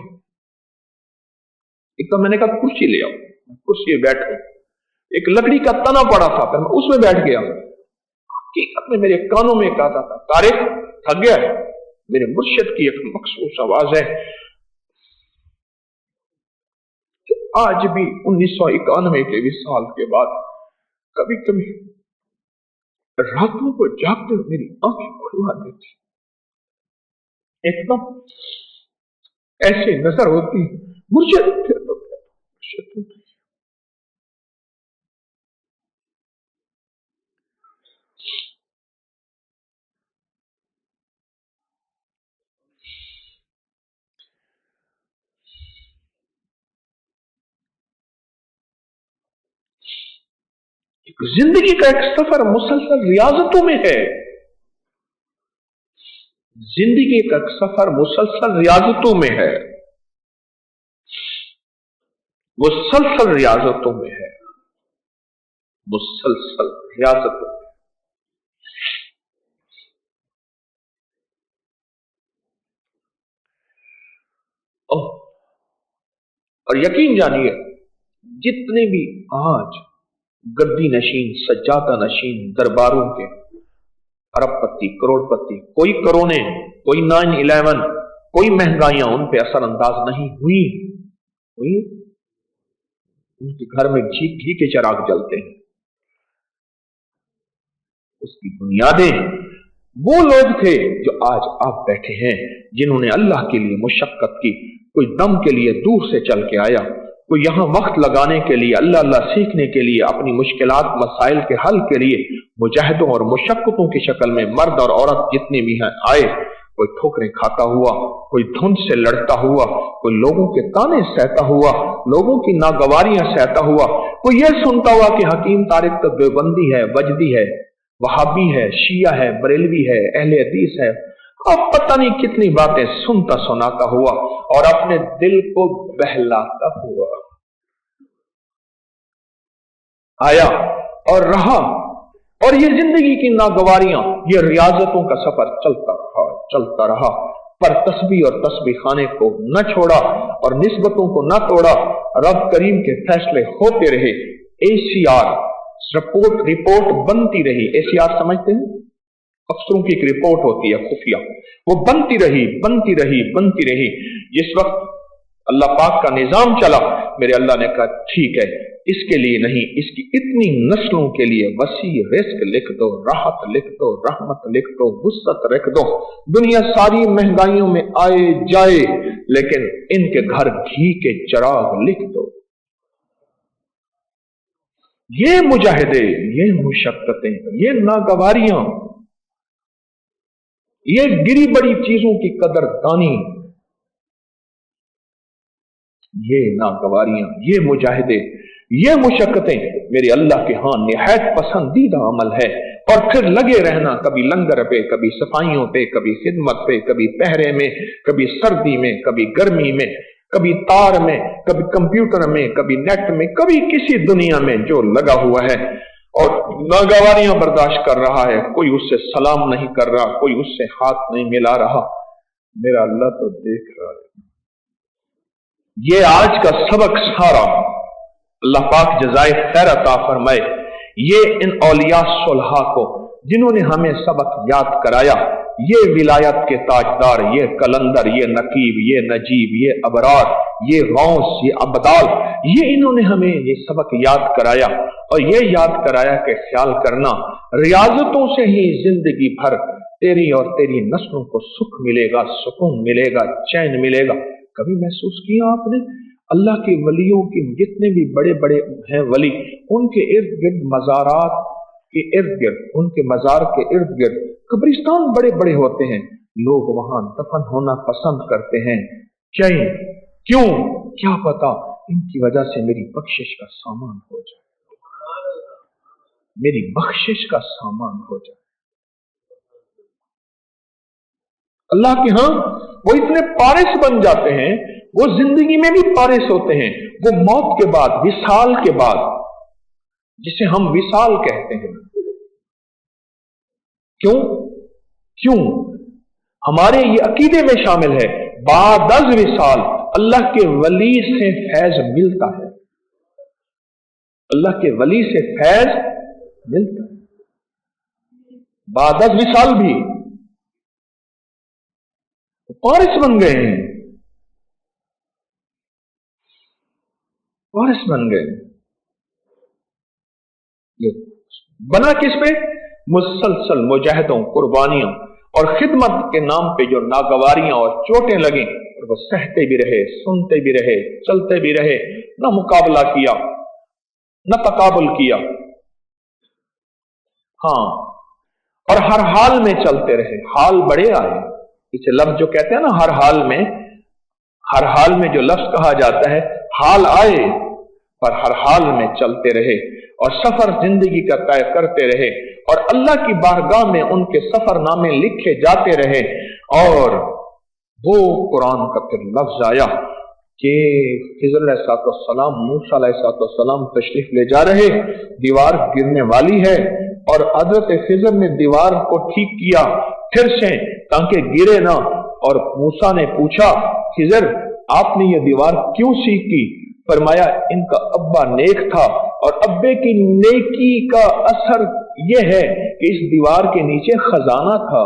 एक तो मैंने कहा कुर्सी ले आओ, कुर्सी बैठो, एक लकड़ी का तना पड़ा था पर मैं उसमें बैठ गया। हकीकत में मेरे कानों में कहता था, तारिक थक गया है। मेरे मुर्शिद की एक मखसूस आवाज है कि आज भी 1991 के विसाल के बाद कभी कभी रातों को जागते हुए मेरी आंखें खुलवा देती, एकदम ऐसे नजर होती मुझे। जिंदगी का एक सफर मुसलसल रियाजतों में है, जिंदगी का एक सफर मुसलसल रियाजतों में है, मुसलसल रियाजतों में है, मुसलसल रियाजतों में। और यकीन जानिए जितने भी आज गद्दी नशीन सज्जादा नशीन दरबारों के अरबपति करोड़पति, कोई करोने, कोई 9/11, कोई महंगाइयां उन पे असर अंदाज नहीं हुई, उनके घर में घी के चिराग जलते हैं। उसकी बुनियादें वो लोग थे जो आज आप बैठे हैं, जिन्होंने अल्लाह के लिए मुशक्कत की। कोई दम के लिए दूर से चल के आया, कोई यहां वक्त लगाने के लिए, अल्लाह अल्लाह सीखने के लिए, अपनी मुश्किलात मसाइल के हल के लिए मुजाहिदों और मुशक्कतों की शक्ल में मर्द और औरत जितने भी हैं आए। कोई ठोकरें खाता हुआ, कोई धुंध से लड़ता हुआ, कोई लोगों के ताने सहता हुआ, लोगों की नागवारियां सहता हुआ, कोई ये सुनता हुआ कि हकीम तारिक तो देवबंदी है, वजदी है, वहाबी है, शिया है, बरेलवी है, अहले हदीस है, अब पता नहीं कितनी बातें सुनता सुनाता हुआ और अपने दिल को बहलाता हुआ आया और रहा। और ये जिंदगी की नागवारियां, ये रियाजतों का सफर चलता रहा, पर तस्बीह और तस्बीह खाने को न छोड़ा और निस्बतों को न तोड़ा। रब करीम के फैसले होते रहे। ACR रिपोर्ट बनती रही। ACR समझते हैं? अफसरों की एक रिपोर्ट होती है खुफिया, वो बनती रही। जिस वक्त अल्लाह पाक का निजाम चला, मेरे अल्लाह ने कहा ठीक है, इसके लिए नहीं, इसकी इतनी नस्लों के लिए वसी रिस्क लिख दो, राहत लिख दो, रहमत लिख दो, वुसअत लिख दो। दुनिया सारी महंगाइयों में आए जाए, लेकिन इनके घर घी के चिराग लिख दो। ये मुजाहिदे, ये मुशक्कतें, ये नागवारियां, ये गिरी बड़ी चीजों की कदरदानी, ये नागवारियां, ये मुजाहिदे, ये मुशक्कतें मेरे अल्लाह के हां निहायत पसंदीदा अमल है। और फिर लगे रहना, कभी लंगर पे, कभी सफाइयों पे, कभी खिदमत पे, कभी पहरे में, कभी सर्दी में, कभी गर्मी में, कभी तार में, कभी कंप्यूटर में, कभी नेट में, कभी किसी दुनिया में जो लगा हुआ है और नागवारियां बर्दाश्त कर रहा है। कोई उससे सलाम नहीं कर रहा, कोई उससे हाथ नहीं मिला रहा, मेरा अल्लाह तो देख रहा है। ये आज का सबक सारा अल्लाह पाक जज़ाए खैर अता फरमाए। ये इन औलिया सुलहा को जिन्होंने हमें सबक याद कराया, ये विलायत के ताजदार, ये कलंदर, ये नकीब, ये नजीब, ये अबरार, ये गौस, ये अबदाल, ये इन्होंने हमें ये सबक याद कराया। और ये याद कराया कि ख्याल करना, रियाजतों से ही जिंदगी भर तेरी और तेरी नस्लों को सुख मिलेगा, सुकून मिलेगा, चैन मिलेगा। कभी महसूस किया आपने अल्लाह के वलियों की, जितने भी बड़े बड़े हैं वली, उनके इर्द गिर्द मज़ारात के इर्द गिर्द, उनके मज़ार के इर्द गिर्द कब्रिस्तान बड़े बड़े होते हैं, लोग वहां दफन होना पसंद करते हैं। क्यों? क्या पता इनकी वजह से मेरी बख्शिश का सामान हो जाए, मेरी बख्शिश का सामान हो जाए। अल्लाह के हां वो इतने पारिस बन जाते हैं, वो जिंदगी में भी पारिस होते हैं। वो मौत के बाद, विसाल के बाद, जिसे हम विसाल कहते हैं, क्यों हमारे ये अकीदे में शामिल है, बादज विसाल अल्लाह के वली से फैज मिलता है, अल्लाह के वली से फैज मिलता है। बादज विसाल भी वारिस बन गए हैं, वारिस बन गए। ये बना किस पे? मुसलसल मुजाहिदों, कुर्बानियों और खिदमत के नाम पे जो नागवारियां और चोटें लगी, और वो सहते भी रहे, सुनते भी रहे, चलते भी रहे, न मुकाबला किया, न तकाबुल किया, हाँ, और हर हाल में चलते रहे। हाल बड़े आए, इसे लफ्ज जो कहते हैं ना, हर हाल में जो लफ्ज कहा जाता है, हाल आए, पर हर हाल में चलते रहे और सफर जिंदगी का तय करते रहे, और अल्लाह की बारगाह में उनके सफरनामे लिखे जाते रहे। और वो कुरान का फिर लफ्ज आया कि खिज़र अलैहिस्सलाम, मूसा अलैहिस्सलाम तशरीफ ले जा रहे, दीवार गिरने वाली है, और हजरत खिज़र ने दीवार को ठीक किया फिर से ताकि गिरे ना। और मूसा ने पूछा, खिज़र आपने ये दीवार क्यों सीखी? फरमाया, इनका अब्बा नेक था, और अब्बे की नेकी का असर यह है कि इस दीवार के नीचे खजाना था,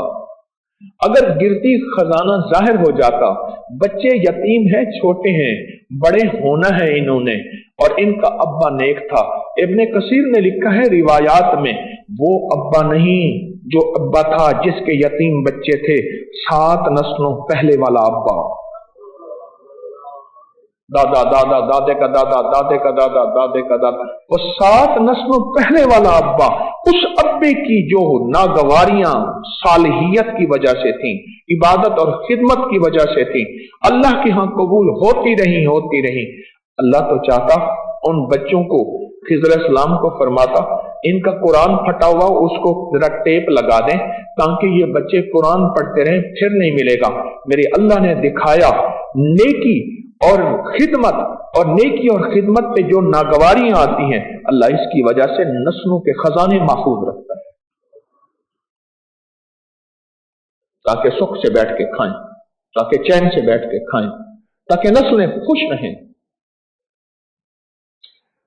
अगर गिरती खजाना जाहिर हो जाता, बच्चे यतीम हैं, छोटे हैं, बड़े होना है इन्होंने, और इनका अब्बा नेक था। इब्ने कसीर ने लिखा है रिवायात में, वो अब्बा नहीं जो अब्बा था जिसके यतीम बच्चे थे, 7 नस्लों पहले वाला अब्बा, दादा दादा, दादे का दादा, दादे का दादा, दादे का दादा, वो 7 नस्लों पहले वाला अब्बा, उस अब्बे की जो नागवारियां सालिहियत की वजह से थी, इबादत और खिदमत की वजह से थी, अल्लाह के यहाँ कबूल होती रही। अल्लाह तो चाहता उन बच्चों को, खिज़र इस्लाम को फरमाता इनका कुरान फटा हुआ, उसको जरा टेप लगा दें ताकि ये बच्चे कुरान पढ़ते रहें, फिर नहीं मिलेगा। मेरे अल्लाह ने दिखाया नेकी और खिदमत, और नेकी और खिदमत पे जो नागवारियां आती हैं, अल्लाह इसकी वजह से नस्लों के खजाने महफूज रखता है, ताकि सुख से बैठ के खाएं, ताकि चैन से बैठ के खाएं, ताकि नस्लें खुश रहें।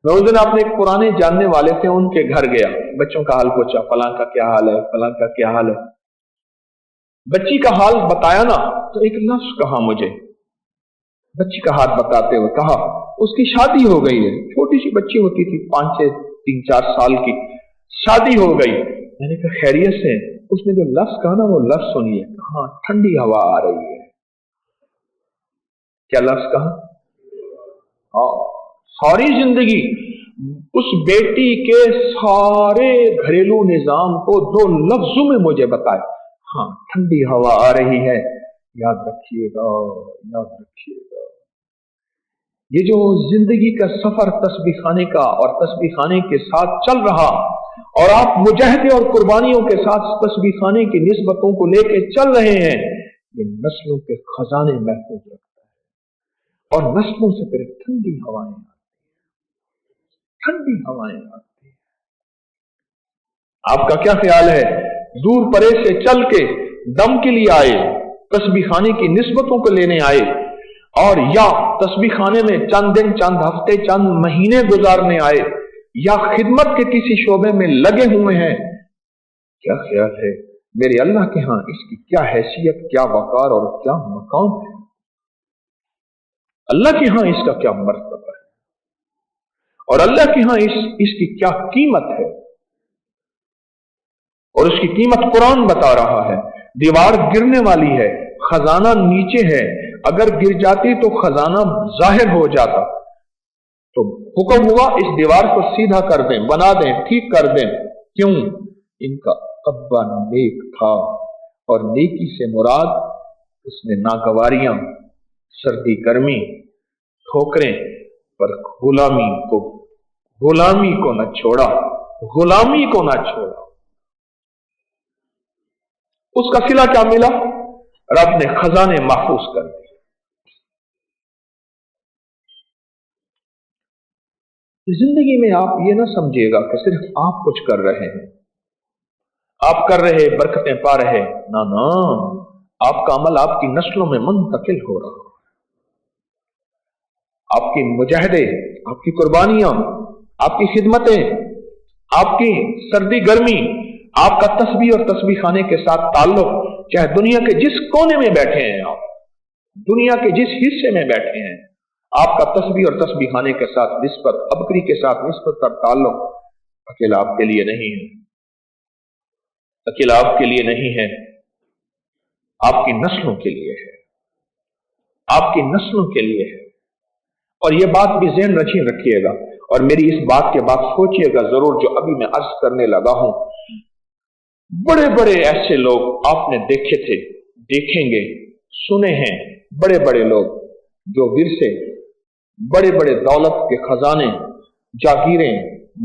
मैं उस दिन अपने एक पुराने जानने वाले थे, उनके घर गया, बच्चों का हाल पूछा, फलां का क्या हाल है, फलां का क्या हाल है। बच्ची का हाल बताया ना तो एक लफ्ज कहा मुझे, बच्ची का हाथ बताते हुए कहा उसकी शादी हो गई है, छोटी सी बच्ची होती थी, 3-4 साल की, शादी हो गई। मैंने कहा खैरियत से? उसने जो लफ्ज कहा ना वो लफ्ज सुनिए, हाँ ठंडी हवा आ रही है। क्या लफ्ज कहा? सारी जिंदगी उस बेटी के सारे घरेलू निजाम को 2 लफ्जों में मुझे बताया, हाँ ठंडी हवा आ रही है, याद रखिएगा, याद रखिएगा। ये जो जिंदगी का सफर तस्बीह खाने का और तस्बीह खाने के साथ चल रहा, और आप मुजाहिदे और कुर्बानियों के साथ तस्बीह खाने की निस्बतों को लेके चल रहे हैं, ये नस्लों के खजाने महफूज रखता है। और नस्लों से फिर ठंडी हवाएं आती है। आपका क्या ख्याल है? दूर परे से चल के दम के लिए आए, तस्बीह खाने की निस्बतों को लेने आए, और या तस्बीह खाने में चंद दिन, चंद हफ्ते, चंद महीने गुजारने आए, या खिदमत के किसी शोबे में लगे हुए हैं, क्या ख्याल है मेरे अल्लाह के यहां इसकी क्या हैसियत, क्या वकार और क्या मकाम है? अल्लाह के यहां इसका क्या मर्तबा है, और अल्लाह के यहां इसकी क्या कीमत है। और उसकी कीमत कुरान बता रहा है। दीवार गिरने वाली है, खजाना नीचे है, अगर गिर जाती तो खजाना जाहिर हो जाता। तो हुक्म हुआ इस दीवार को सीधा कर दें, बना दें, ठीक कर दें। क्यों? इनका अब्बा नेक था, और नेकी से मुराद उसने नागवारियां, सर्दी गर्मी, ठोकरें, पर गुलामी को न छोड़ा, गुलामी को न छोड़ा। उसका सिला क्या मिला? रब ने खजाने महफूज कर दिए। जिंदगी में आप ये ना समझिएगा कि सिर्फ आप कुछ कर रहे हैं, आप कर रहे बरकतें पा रहे, ना ना, आपका अमल आपकी नस्लों में मुंतकिल हो रहा। आपकी मुजाहिदे, आपकी कुर्बानियां, आपकी खिदमतें, आपकी सर्दी गर्मी, आपका तस्बीह और तस्बीह खाने के साथ ताल्लुक, चाहे दुनिया के जिस कोने में बैठे हैं आप, दुनिया के जिस हिस्से में बैठे हैं, आपका तस्बीह और तस्बीह खाने के साथ निस्बत, अबकरी के साथ निस्बत और ताल्लुक अकेला आपके लिए नहीं है, अकेला आपके लिए नहीं है, आपकी नस्लों के लिए है, आपकी नस्लों के लिए है। और यह बात भी ज़हन रखिएगा, और मेरी इस बात के बाद सोचिएगा जरूर जो अभी मैं अर्ज करने लगा हूं। बड़े बड़े ऐसे लोग आपने देखे थे, देखेंगे, सुने हैं, बड़े बड़े लोग जो विरसे, बड़े बड़े दौलत के खजाने, जागीरें,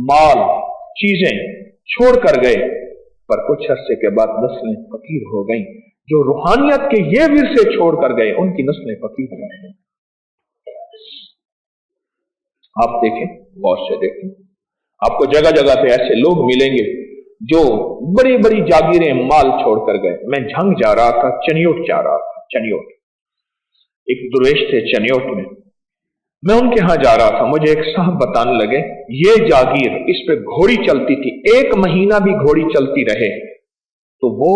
माल, चीजें छोड़ कर गए, पर कुछ अरसे के बाद नस्लें फकीर हो गईं। जो रूहानियत के ये विरसे छोड़ कर गए, उनकी नस्लें फकीर हो गई। आप देखें, गौर से देखें, आपको जगह जगह पे ऐसे लोग मिलेंगे जो बड़ी बड़ी जागीरें, माल छोड़कर गए। मैं झंग जा रहा था, चनियोट जा रहा था, चनियोट, एक दुर्वेश थे चनियोट में, मैं उनके यहां जा रहा था। मुझे एक साहब बताने लगे, ये जागीर, इस पे घोड़ी चलती थी, 1 महीना भी घोड़ी चलती रहे तो वो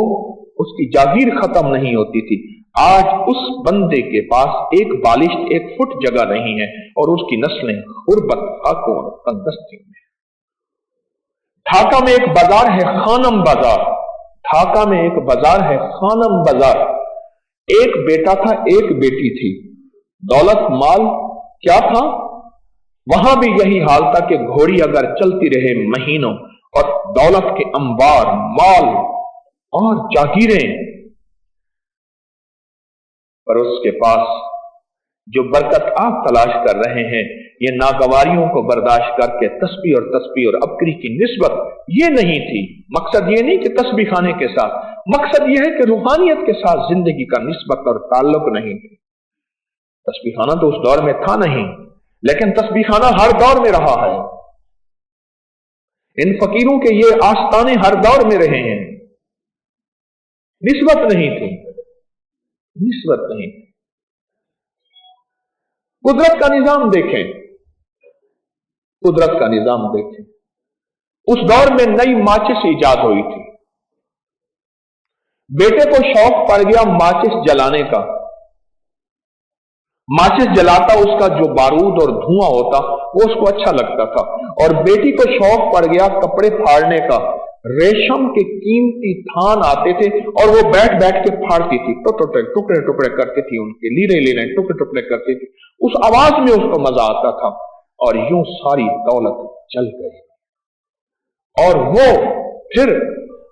उसकी जागीर खत्म नहीं होती थी। आज उस बंदे के पास एक बालिश 1 फुट जगह नहीं है, और उसकी नस्लें गुर्बत, फाको और तंदस्ती में। ढाका में एक बाजार है, खानम बाजार। ढाका में एक बाजार है, खानम बाजार। एक बेटा था, एक बेटी थी, दौलत माल क्या था, वहां भी यही हाल था कि घोड़ी अगर चलती रहे महीनों, और दौलत के अंबार, माल और जागीरें, पर उसके पास जो बरकत आप तलाश कर रहे हैं, ये नागवारियों को बर्दाश्त करके तस्बीह और अबकरी की निस्बत ये नहीं थी। मकसद ये नहीं कि तस्बीह खाने के साथ, मकसद ये है कि रूहानियत के साथ जिंदगी का निस्बत और ताल्लुक नहीं थी। तस्बीह खाना तो उस दौर में था नहीं, लेकिन तस्बीह खाना हर दौर में रहा है। इन फकीरों के ये आस्ताने हर दौर में रहे हैं। निस्बत नहीं थी, निस्बत नहीं थी। कुदरत का निजाम देखें, कुदरत का निजाम देखें। उस दौर में नई माचिस इजाद हुई थी। बेटे को शौक पड़ गया माचिस जलाने का। माचिस जलाता, उसका जो बारूद और धुआं होता वो उसको अच्छा लगता था। और बेटी को शौक पड़ गया कपड़े फाड़ने का। रेशम के कीमती थान आते थे और वो बैठ बैठ के फाड़ती थी, टुकड़े टुकड़े करती थी, उनके लीरे लीरे टुकड़े टुकड़े करती थी। उस आवाज में उसको मजा आता था। और यूं सारी दौलत चल गई। और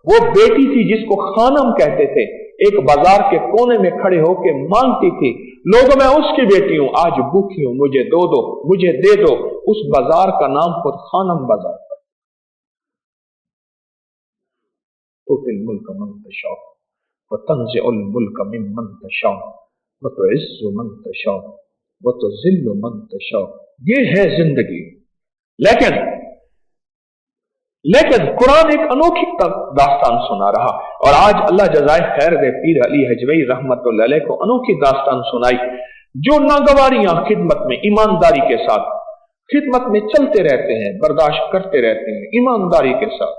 वो बेटी थी जिसको खानम कहते थे, एक बाजार के कोने में खड़े होके मांगती थी, लोगों मैं उसकी बेटी हूं, आज भूखी हूं, मुझे दो, मुझे दे दो। उस बाजार का नाम खुद खानम बाजार था। तुतिल मुल्क मन तशा व तंज़िउल मुल्क मिम्मन तशा व तुइज़्ज़ु मन तशा व तुज़िल्लु मन तशा। ये है जिंदगी। लेकिन कुरान एक अनोखी दास्तान सुना रहा। और आज अल्लाह जज़ाए खैर दे पीर अली हजवी रहमतुल्लाह अलैह को अनोखी दास्तान सुनाई, जो नागवारियां खिदमत में ईमानदारी के साथ खिदमत में चलते रहते हैं, बर्दाश्त करते रहते हैं ईमानदारी के साथ।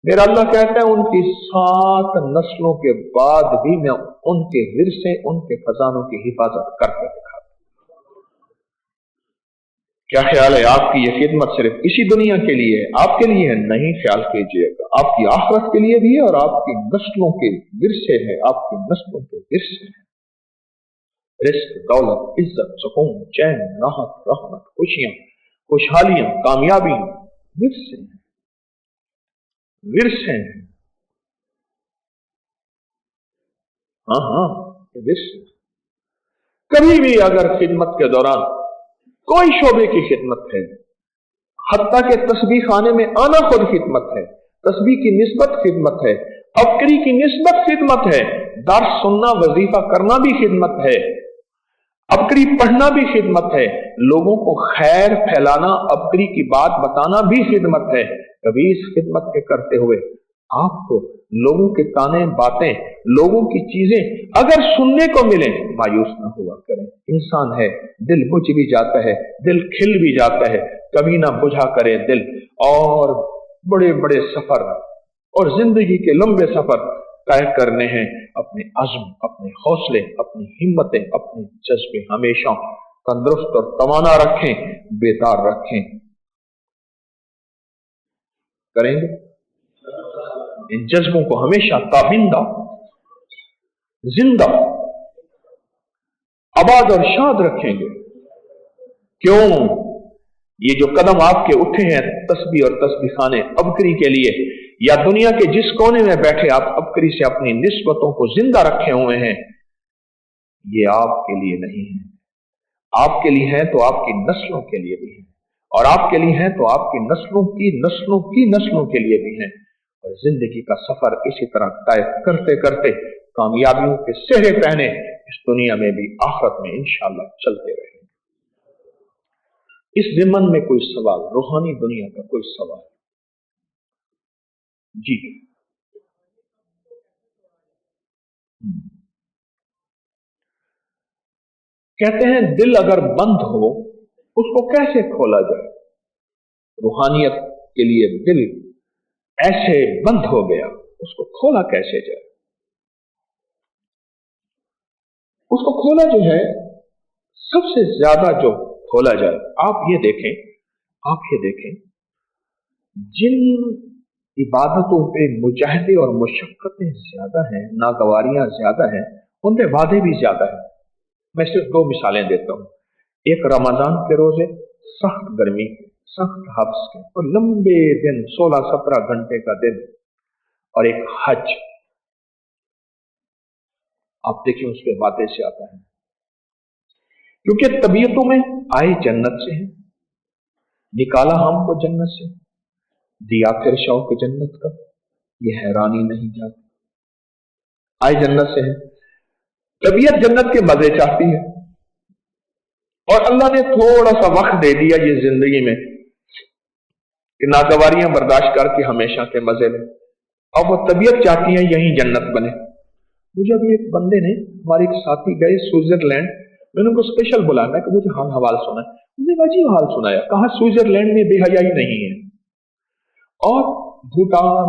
मेरा अल्लाह कहता है उनकी 7 नस्लों के बाद भी मैं उनके विरसे, उनके खजानों की हिफाजत करके दिखा। क्या ख्याल है आपकी ये खिदमत सिर्फ इसी दुनिया के लिए है, आपके लिए है? नहीं, ख्याल कीजिएगा, आपकी आखिरत के लिए भी है और आपकी नस्लों के विरसे है, आपकी नस्लों के विरसे है। रिस्क, दौलत, इज्जत, सुकून, चैन, राहत, रहमत, खुशियां, खुशहालियां, कामयाबी विरसे हैं, विरसे हैं। हाँ, विरसे। कभी भी अगर खिदमत के दौरान कोई शोबे की खिदमत है, हत्ता के तस्बीह खाने में आना खुद खिदमत है, तस्बीह की निस्बत खिदमत है, अबकरी की निस्बत खिदमत है, दर्स सुनना, वजीफा करना भी खिदमत है, अबकरी पढ़ना भी खिदमत है, लोगों को खैर फैलाना, अबकरी की बात बताना भी खिदमत है। कभी इस खिदमत के करते हुए आपको लोगों के ताने बातें, लोगों की चीजें अगर सुनने को मिले, मायूस ना हुआ करें। इंसान है, दिल बुझ भी जाता है, दिल खिल भी जाता है, कभी ना बुझा करे दिल। और बड़े बड़े सफर और जिंदगी के लंबे सफर तय करने हैं। अपने अज़्म, अपने हौसले, अपनी हिम्मतें, अपने जज्बे हमेशा तंदुरुस्त और तवाना रखें, बेदार रखें। करेंगे इन जज्बों को हमेशा ताबिंदा, जिंदा, आबाद और शाद रखेंगे। क्यों? ये जो कदम आपके उठे हैं तस्बीह और तस्बीह खाने अबकरी के लिए, या दुनिया के जिस कोने में बैठे आप अबकरी से अपनी निस्बतों को जिंदा रखे हुए हैं, ये आपके लिए नहीं है। आपके लिए है तो आपकी नस्लों के लिए भी है, और आपके लिए है तो आपकी नस्लों की नस्लों की नस्लों के लिए भी है। और जिंदगी का सफर इसी तरह तय करते करते कामयाबियों के सेहरे पहने इस दुनिया में भी आखिरत में इंशाअल्लाह चलते रहेंगे। इस ज़िम्मन में कोई सवाल, रूहानी दुनिया का कोई सवाल? जी। कहते हैं दिल अगर बंद हो उसको कैसे खोला जाए? रूहानियत के लिए दिल ऐसे बंद हो गया, उसको खोला कैसे जाए? उसको खोला जो है, सबसे ज्यादा जो खोला जाए, आप ये देखें जिन इबादतों पे मुजाहिदे और मुशक्कतें ज्यादा हैं, नागवारियां ज्यादा हैं, उन पे वादे भी ज्यादा है। मैं सिर्फ 2 मिसालें देता हूं। एक रमजान के रोजे, सख्त गर्मी, सख्त हब्स के और लंबे दिन, 16-17 घंटे का दिन, और एक हज। आप देखिए उसके वादे से आता है, क्योंकि तबीयतों में आए जन्नत से है, निकाला हमको जन्नत से, दिया फिर शौक जन्नत का, ये हैरानी नहीं जाती। आए जन्नत से है, तबीयत जन्नत के मजे चाहती है, और अल्लाह ने थोड़ा सा वक्त दे दिया ये जिंदगी में कि नागवारियां बर्दाश्त करके हमेशा के मजे लें। अब वो तबीयत चाहती है यही जन्नत बने। मुझे अभी एक बंदे ने, हमारे एक साथी गए स्विट्जरलैंड, मैंने उनको स्पेशल बुलाया, मैं कि मुझे हाल हवाल सुना। मुझे अजीब हाल सुनाया, कहा स्विट्जरलैंड में बेहयाई नहीं है, और भूटान,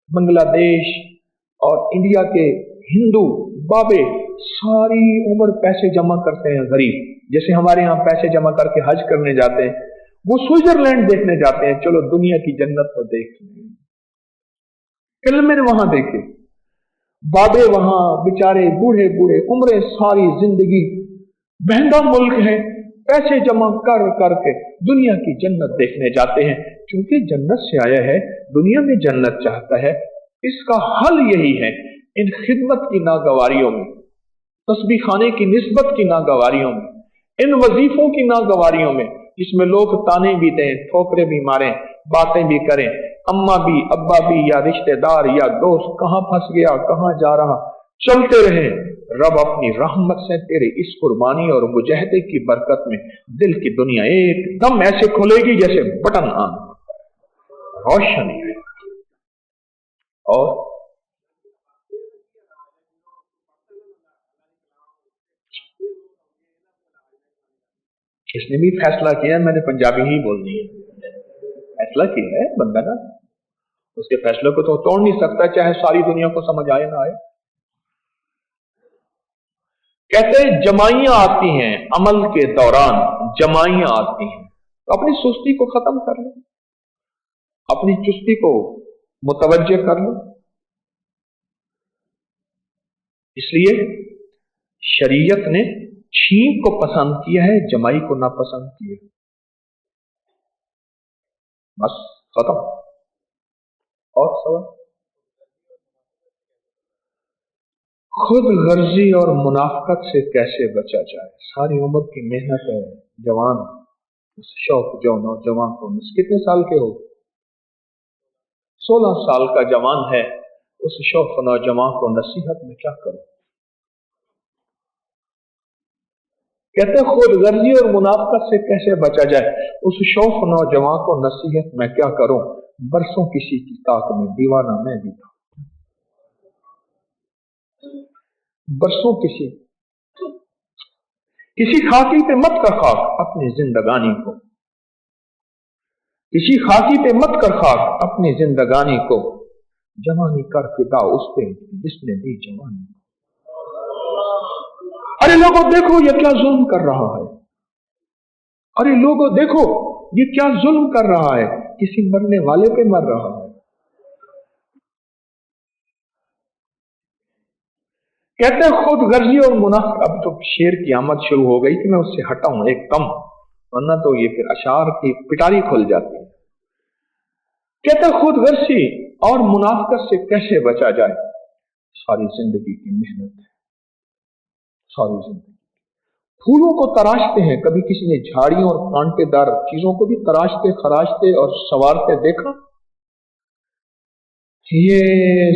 बांग्लादेश और इंडिया के हिंदू बाबे सारी उम्र पैसे जमा करते हैं, गरीब जैसे हमारे यहाँ पैसे जमा करके हज करने जाते हैं, वो स्विट्जरलैंड देखने जाते हैं। चलो दुनिया की जन्नत तो देख लें। कल मैंने वहां देखे बाबे, वहां बेचारे बूढ़े बूढ़े उम्रें सारी जिंदगी, महंगा मुल्क है, पैसे जमा कर करके दुनिया की जन्नत देखने जाते हैं। क्योंकि जन्नत से आया है, दुनिया में जन्नत चाहता है। इसका हल यही है, इन खिदमत की नागवारियों में, तस्बीह खाने की निस्बत की नागवारियों में, इन वजीफों की नागवारियों में, जिसमें लोग ताने भी दें, ठोकरे भी मारें, बातें भी करें, अम्मा भी, अब्बा भी, या रिश्तेदार या दोस्त, कहां फंस गया, कहां जा रहा, चलते रहे। रब अपनी रहमत से तेरे इस कुर्बानी और मुजाहिदे की बरकत में दिल की दुनिया एकदम ऐसे खुलेगी जैसे बटन ऑन, रोशनी है। और इसने भी फैसला किया, मैंने पंजाबी ही बोलनी है, फैसला किया है बंदा ना, उसके फैसले को तो तोड़ नहीं सकता, चाहे सारी दुनिया को समझ आए ना आए। कहते हैं जमाइयां आती हैं, अमल के दौरान जमाइयां आती हैं, तो अपनी सुस्ती को खत्म कर लो, अपनी चुस्ती को मुतवज्जे कर लो। इसलिए शरीयत ने छींक को पसंद किया है, जमाई को नापसंद किया, बस खत्म। और सवाल, खुद गर्जी और मुनाफकत से कैसे बचा जाए? सारी उम्र की मेहनत है, जवान उस शौक जो नौजवान को, कितने साल के हो, 16 साल का जवान है, उस शौक नौजवान को नसीहत में क्या करो? कहते खुद गर्जी और मुनाफकत से कैसे बचा जाए, उस शौक नौजवान को नसीहत में क्या करूं? बरसों किसी की ताक में दीवाना मैं भी था, बरसों किसी खाकी पे मत कर खाक अपनी जिंदगानी को, किसी खाकी पे मत कर खाक अपनी जिंदगानी को, जवानी कर फिदा उस पे जिसने दी जवानी। अरे लोगों देखो ये क्या जुल्म कर रहा है, अरे लोगों देखो ये क्या जुल्म कर रहा है, किसी मरने वाले पे मर रहा है। कहते हैं खुद गर्जी और मुनाफिक। अब तो शेर की आमद शुरू हो गई कि मैं उससे हटाऊं एकदम, वरना तो ये फिर अशार की पिटारी खुल जाती है। कहते हैं खुद गर्जी और मुनाफिकत से कैसे बचा जाए? सारी जिंदगी की मेहनत है, सारी जिंदगी फूलों को तराशते हैं, कभी किसी ने झाड़ियों और कांटेदार चीजों को भी तराशते, खराशते और संवारते देखा? ये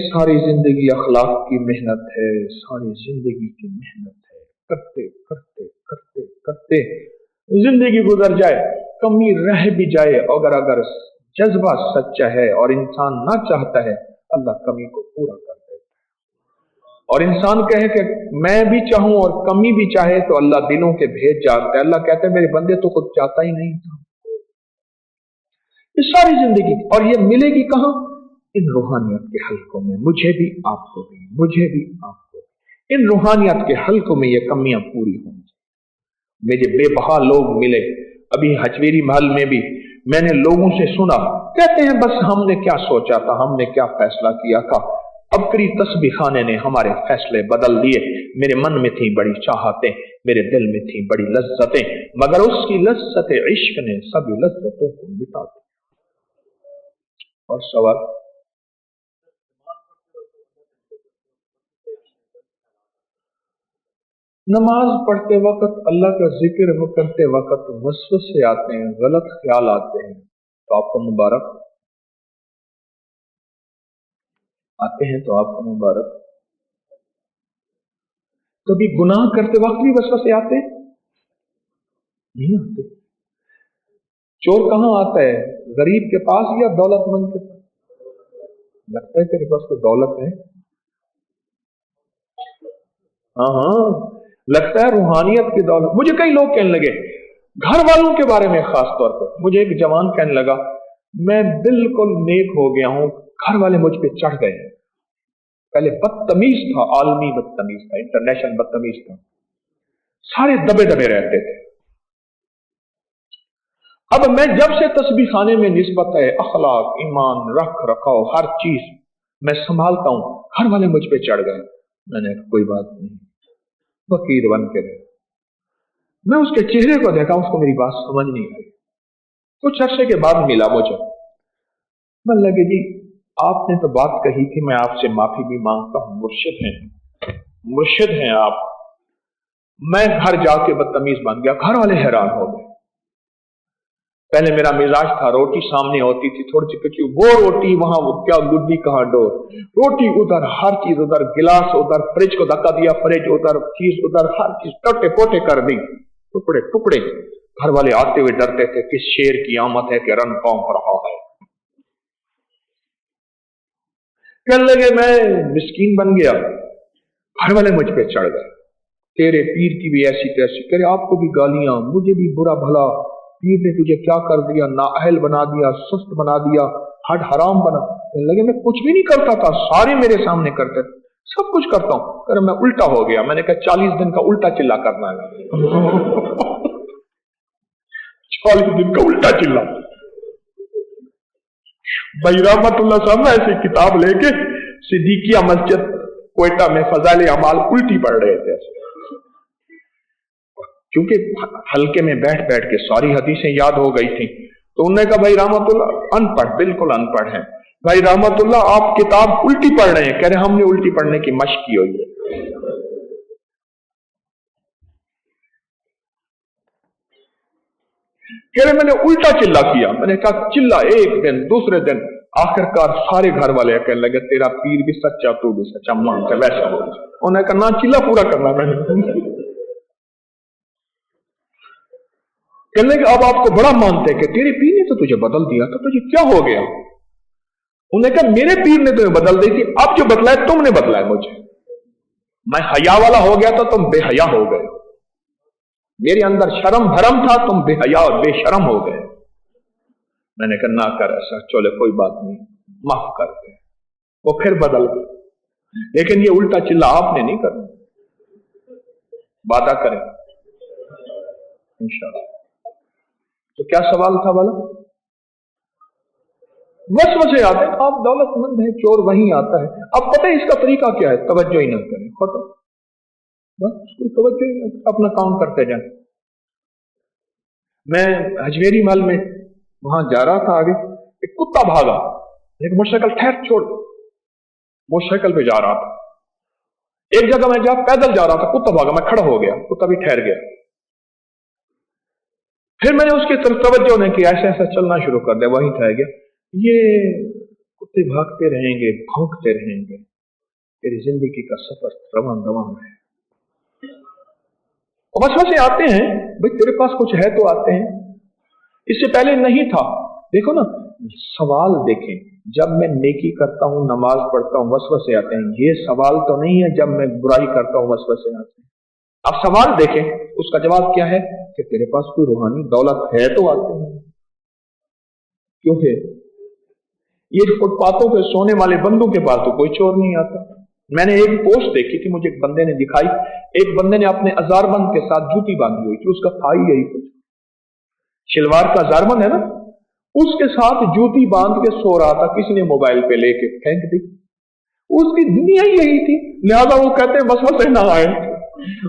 सारी जिंदगी अखलाक की मेहनत है, सारी जिंदगी की मेहनत है। करते करते करते करते जिंदगी गुजर जाए, कमी रह भी जाए, अगर जज्बा सच्चा है और इंसान ना चाहता है, अल्लाह कमी को पूरा कर देता है। और इंसान कहे कि मैं भी चाहूं और कमी भी चाहे, तो अल्लाह दिलों के भेद जानता है। अल्लाह कहते हैं मेरे बंदे तो खुद चाहता ही नहीं था। ये सारी जिंदगी, और ये मिलेगी कहां? इन रूहानियत के हलकों में, मुझे भी आपको भी, मुझे भी आपको भी। इन रूहानियत के हलकों में ये कमियां पूरी होंगी। मुझे बेबहा लोग मिले, अभी हजवेरी महल में भी मैंने लोगों से सुना, कहते हैं बस हमने क्या सोचा था, हमने क्या फैसला किया था, अबकरी तस्बीह खाने ने हमारे फैसले बदल दिए। मेरे मन में थी बड़ी चाहतें, मेरे दिल में थी बड़ी लज्जतें, मगर उसकी लज्जत इश्क ने सभी लज्जतों को मिटा दिया। और सवाल, नमाज पढ़ते वक्त, अल्लाह का जिक्र करते वक्त वसवसे आते हैं, गलत ख्याल आते हैं, तो आपको मुबारक। आते हैं तो आपको मुबारक। कभी गुनाह करते वक्त भी वसवसे आते हैं? नहीं आते। चोर कहां आता है, गरीब के पास या दौलतमंद के पास? लगता है तेरे पास तो दौलत है। हाँ हाँ, लगता है रूहानियत की दौलत। मुझे कई लोग कहने लगे, घर वालों के बारे में खास तौर पर, मुझे एक जवान कहने लगा, मैं बिल्कुल नेक हो गया हूं, घर वाले मुझ पे चढ़ गए हैं। पहले बदतमीज था, आलमी बदतमीज था, इंटरनेशनल बदतमीज था, सारे दबे दबे रहते थे। अब मैं जब से तस्बीह खाने में निस्बत है, अखलाक, ईमान, रख रखाव, हर चीज मैं संभालता हूं, घर वाले मुझ पे चढ़ गए। मैंने कोई बात नहीं, फकीर बन के रहे। मैं उसके चेहरे को देखा, उसको मेरी बात समझ नहीं आई। कुछ अरसे के बाद मिला मुझे, मन लगे जी आपने तो बात कही थी, मैं आपसे माफी भी मांगता हूं, मुर्शिद हैं आप। मैं घर जाके बदतमीज बन गया, घर वाले हैरान हो गए। पहले मेरा मिजाज था, रोटी सामने होती थी थोड़ी सी कच्ची, वो रोटी वहां, वो क्या गुड्डी कहां डोर, रोटी उधर, हर चीज उधर, गिलास उधर, फ्रिज को धक्का दिया, फ्रिज उधर, चीज उधर, हर चीज टोटे पोटे कर दी, टुकड़े टुकड़े। घर वाले आते हुए डरते थे कि शेर की आमद है कि रन कौन रहा है। कहने लगे मैं मिस्कीन बन गया, घर वाले मुझ पे चढ़ गए, तेरे पीर की भी ऐसी तैसी, करे आपको भी गालियां, मुझे भी बुरा भला, पीर ने तुझे क्या कर दिया, नाअहल बना दिया, सुस्त बना दिया, हड हराम बना। कहने लगे मैं कुछ भी नहीं करता था, सारे मेरे सामने करते थे, सब कुछ करता हूं। करे मैं उल्टा हो गया। मैंने कहा 40 दिन का उल्टा चिल्ला करना है। 40 दिन का उल्टा चिल्ला। भाई रहमतुल्लाह साहब ना ऐसी किताब लेके सिद्दीकिया मस्जिद कोयटा में फजाइल अमाल उल्टी पढ़ रहे थे, क्योंकि हल्के में बैठ बैठ के सारी हदीसें याद हो गई थी। तो उन्होंने कहा भाई रहमतुल्लाह अनपढ़, बिल्कुल अनपढ़ है भाई रहमतुल्लाह, आप किताब उल्टी पढ़ रहे हैं। कह रहे हमने उल्टी पढ़ने की मशक की हुई है। कह रहे मैंने उल्टा चिल्ला किया। मैंने कहा चिल्ला, एक दिन, दूसरे दिन, आखिरकार सारे घर वाले कहने लगे तेरा पीर भी सच्चा, तू भी सच्चा, मान के वैसा हो। उन्होंने कहा ना चिल्ला पूरा करना। मैंने कहने लगे अब आपको बड़ा मानते कि तेरे पीर ने तो तुझे बदल दिया, तो तुझे क्या हो गया? उन्होंने कहा मेरे पीर ने तुम्हें बदल दी थी, अब जो बदला है तुमने बदला है मुझे। मैं हया वाला हो गया था, तुम बेहया हो गए। मेरे अंदर शर्म भरम था, तुम बेहया और बेशरम हो गए। मैंने कहा ना कर ऐसा, चलो कोई बात नहीं, माफ कर दे। वो फिर बदल गए। लेकिन ये उल्टा चिल्ला आपने नहीं करना, वादा करें इंशाअल्लाह। तो क्या सवाल था वाला? वसवसे आते हैं, आप दौलतमंद हैं, चोर वहीं आता है। अब पता है इसका तरीका क्या है? तवज्जो ही ना करें, खत्म, बस कोई तवज्जो ही ना, अपना काम करते जाए। मैं हजवेरी महल में वहां जा रहा था, आगे एक कुत्ता भागा, एक मोटरसाइकिल ठहर छोड़, मोटरसाइकिल पे जा रहा था। एक जगह मैं पैदल जा रहा था, कुत्ता भागा, मैं खड़ा हो गया, कुत्ता भी ठहर गया। फिर मैंने उसकी तरफ तवज्जो नहीं की, ऐसे ऐसा चलना शुरू कर दिया, वहीं ठहर गया। ये कुत्ते भागते रहेंगे, भौंकते रहेंगे, तेरी जिंदगी का सफर रवान रवान है। वसवसे आते हैं, भाई तेरे पास कुछ है तो आते हैं, इससे पहले नहीं था। देखो ना, सवाल देखें, जब मैं नेकी करता हूं, नमाज पढ़ता हूं, वसवसे आते हैं। ये सवाल तो नहीं है जब मैं बुराई करता हूं वसवसे आते हैं। अब सवाल देखें, उसका जवाब क्या है कि तेरे पास कोई रूहानी दौलत है तो आते हैं। क्योंकि ये फुटपाथों पे सोने वाले बंदों के पास तो कोई चोर नहीं आता। मैंने एक पोस्ट देखी थी, मुझे एक बंदे ने दिखाई, एक बंदे ने अपने अजारबंद के साथ जूती बांधी हुई थी, उसका था ही यही कुछ, शलवार का अजारबंद है ना, उसके साथ जूती बांध के सो रहा था। किसी ने मोबाइल पे लेके फेंक दी, उसकी दुनिया ही यही थी, लिहाजा वो कहते हैं वसवसे ना आए,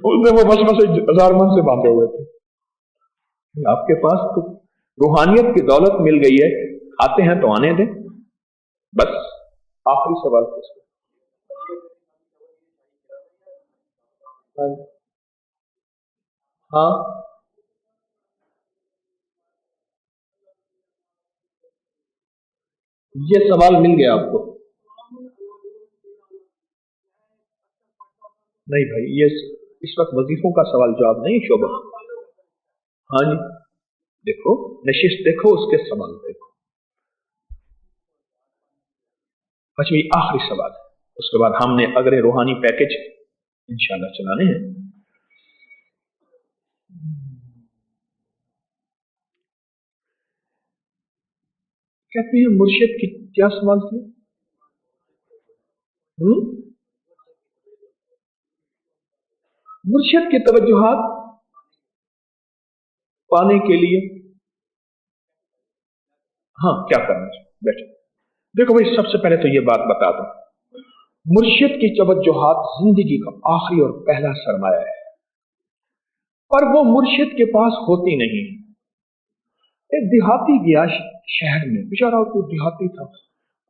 उसने वो वसवसे 1000 मन से बांधे हुए थे। आपके पास तो रूहानियत की दौलत मिल गई है, आते हैं तो आने दें। बस आखिरी सवाल किसका? हाँ, ये सवाल मिल गया आपको? नहीं भाई, ये इस वक्त वजीफों का सवाल जवाब नहीं शोभा। हाँ जी, देखो नशिश देखो, उसके सवाल देखो। अच्छा, ये आखिरी सवाल है, उसके बाद हमने अगले रूहानी पैकेज इंशाल्लाह चलाने हैं। कहते हैं मुर्शिद की क्या सवाल किया? मुर्शिद की तवज्जुहात पाने के लिए हाँ क्या करना चाहिए? बैठो, देखो भाई, सबसे पहले तो ये बात बता दो, मुर्शिद की तवज्जुहात जिंदगी का आखिरी और पहला सरमाया है, पर वो मुर्शिद के पास होती नहीं। एक देहाती गया शहर में, बेचारा तो देहाती था,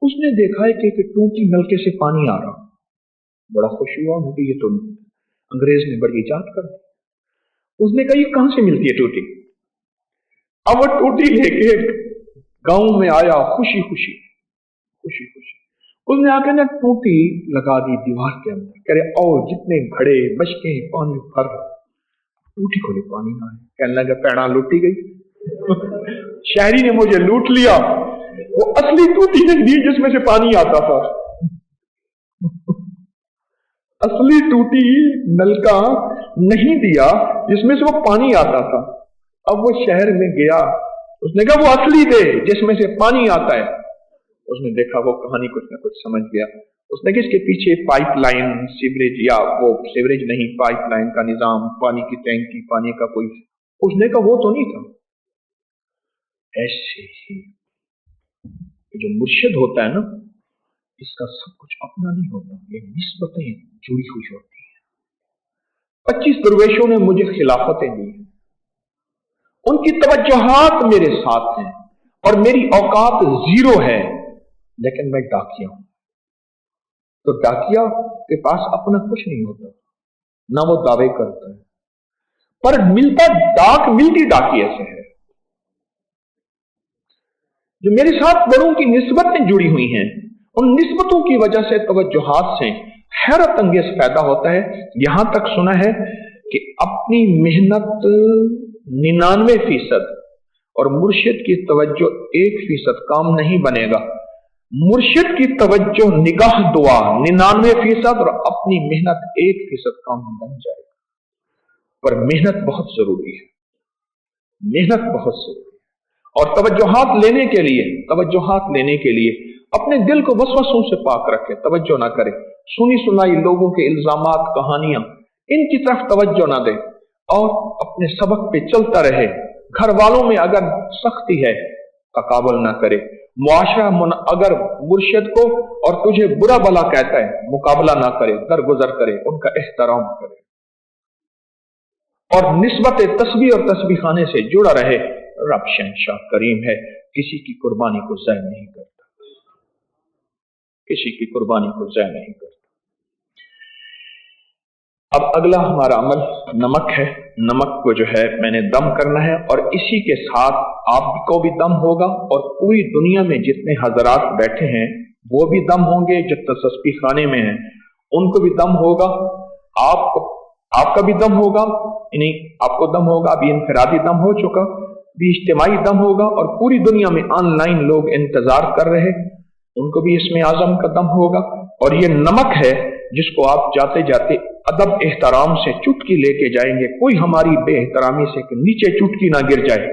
उसने देखा है कि टूटी नलके से पानी आ रहा, बड़ा खुश हुआ, मुझे ये तो अंग्रेज ने बड़ी इजाद कर दी। उसने कहा ये कहां से मिलती है टूटी? अब वो टूटी लेके गांव में आया, खुशी खुशी खुशी खुशी, उसने आके ना टूटी लगा दी दीवार के अंदर, कह रहे और जितने घड़े बचके पानी भर, टूटी खोले पानी ना आए। कहने लगा पैड़ा लूटी गई शहरी ने मुझे लूट लिया, वो असली टूटी नहीं दी जिसमें से पानी आता था, असली टूटी नलका नहीं दिया जिसमें से वो पानी आता था। अब वो शहर में गया, उसने कहा वो असली दे जिसमें से पानी आता है। उसने देखा वो कहानी कुछ ना कुछ समझ गया, उसने कहा इसके पीछे पाइपलाइन, सीवरेज, या वो सीवरेज नहीं, पाइपलाइन का निजाम, पानी की टैंकी, पानी का कोई, उसने कहा वो तो नहीं था। ऐसे ही जो मुर्शिद होता है ना, इसका सब कुछ अपना नहीं होता, ये निस्बतें जुड़ी हुई होती है। 25 दरवेशों ने मुझे खिलाफतें दी, उनकी तवज्जुहात मेरे साथ हैं और मेरी औकात 0 है, लेकिन मैं डाकिया हूं। तो डाकिया के पास अपना कुछ नहीं होता, ना वो दावे करता है, पर मिलता डाक मिलती डाकिया से है। जो मेरे साथ बड़ों की निस्बतें जुड़ी हुई हैं, उन निस्बतों की वजह से तवज्जुहात से हैरत अंगेज पैदा होता है। यहां तक सुना है कि अपनी मेहनत 99% और मुर्शिद की तवज्जो 1% काम नहीं बनेगा। मुर्शिद की तवज्जो निगाह दुआ 99% और अपनी मेहनत 1% काम बन जाएगा। पर मेहनत बहुत जरूरी है, मेहनत बहुत जरूरी है। और तवज्जुहात लेने के लिए अपने दिल को वसवसों से पाक रखे, तवज्जो ना करे, सुनी सुनाई लोगों के इल्जामात, कहानियां, इनकी तरफ तवज्जो ना दे और अपने सबक पे चलता रहे। घर वालों में अगर सख्ती है तकाबुल ना करे, मुआशरा अगर मुर्शिद को और तुझे बुरा भला कहता है मुकाबला ना करे, दरगुजर करे, उनका एहतराम करे और निस्बत तस्बीह और तस्बीह खाने से जुड़ा रहे। रब शहंशाह करीम है, किसी की कुर्बानी को ज़ाय नहीं करता, किसी की कुर्बानी को ज़ाय नहीं करता। अब अगला हमारा अमल नमक है। नमक को जो है मैंने दम करना है और इसी के साथ आपको भी दम होगा और पूरी दुनिया में जितने हजरात बैठे हैं वो भी दम होंगे, जो तस्बीह खाने में हैं उनको भी दम होगा, आपका भी दम होगा, नहीं आपको दम होगा, अभी इनफरादी दम हो चुका, भी इज्तिमाई दम होगा और पूरी दुनिया में ऑनलाइन लोग इंतजार कर रहे, उनको भी इसमें आजम का दम होगा। और ये नमक है जिसको आप जाते जाते अदब एहतराम से चुटकी लेके जाएंगे, कोई हमारी बेएहतरामी से नीचे चुटकी ना गिर जाए,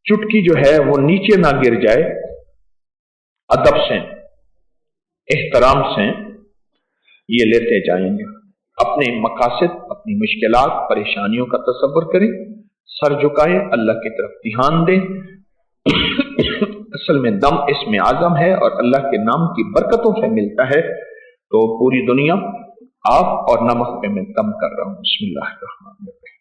चुटकी जो है वो नीचे ना गिर जाए, अदब से एहतराम से ये लेते जाएंगे। अपने मकासद, अपनी मुश्किलात, परेशानियों का तसव्वुर करें, सर झुकाए, अल्लाह की तरफ ध्यान दें। असल में दम इसमें आजम है और अल्लाह के नाम की बरकतों से मिलता है। तो पूरी दुनिया आप और नमक पे मैं दम कर रहा हूं। बिस्मिल्लाहिर्रहमानिर्रहीम।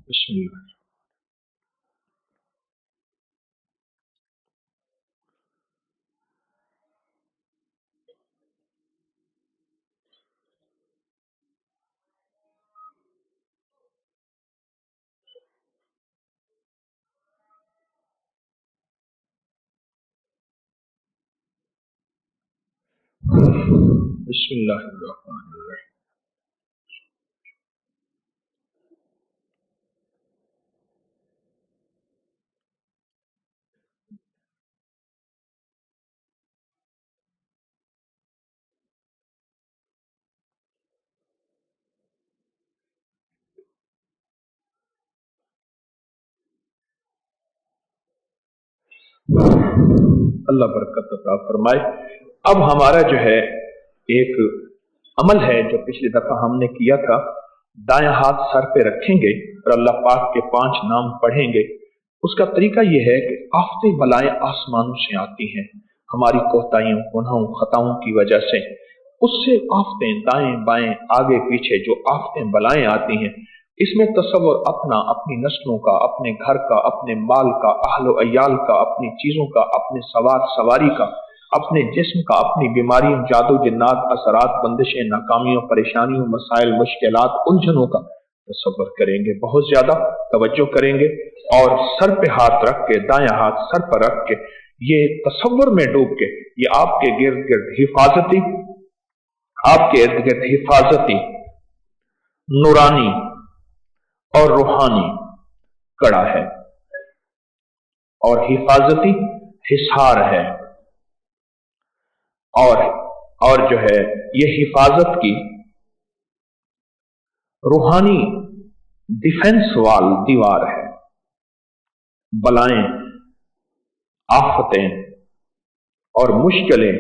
बिस्मिल्लाह। बिस्मिल्लाहिर्रहमानिर्रहीम। अल्लाह बरकत अता फरमाए। अब हमारा जो है एक अमल है जो पिछली दफा हमने किया था, दायां हाथ सर पे रखेंगे और अल्लाह पाक के 5 नाम पढ़ेंगे। उसका तरीका यह है कि आफतें बलाएं आसमानों से आती हैं हमारी कोताहियों गुनाहों खताओं की वजह से, उससे आफतें दाएं बाएं आगे पीछे जो आफतें बलाएं आती हैं, इसमें तसव्वुर अपना, अपनी नस्लों का, अपने घर का, अपने माल का, अहलो अयाल का, अपनी चीजों का, अपने सवार सवारी का, अपने जिस्म का, अपनी बीमारियों जादू जिन्नात असरात बंदिशें नाकामियों परेशानियों मसाइल मुश्किलात उलझनों का तसव्वुर करेंगे, बहुत ज्यादा तवज्जो करेंगे और सर पे हाथ रख के, दायां हाथ सर पर रख के, ये तसव्वुर में डूब के, ये आपके गिर्द गिर्द हिफाजती, आपके इर्द गिर्द हिफाजती नूरानी और रूहानी कड़ा है और हिफाजती हिसार है और जो है ये हिफाजत की रूहानी डिफेंस वाल दीवार है। बलाएं आफतें और मुश्किलें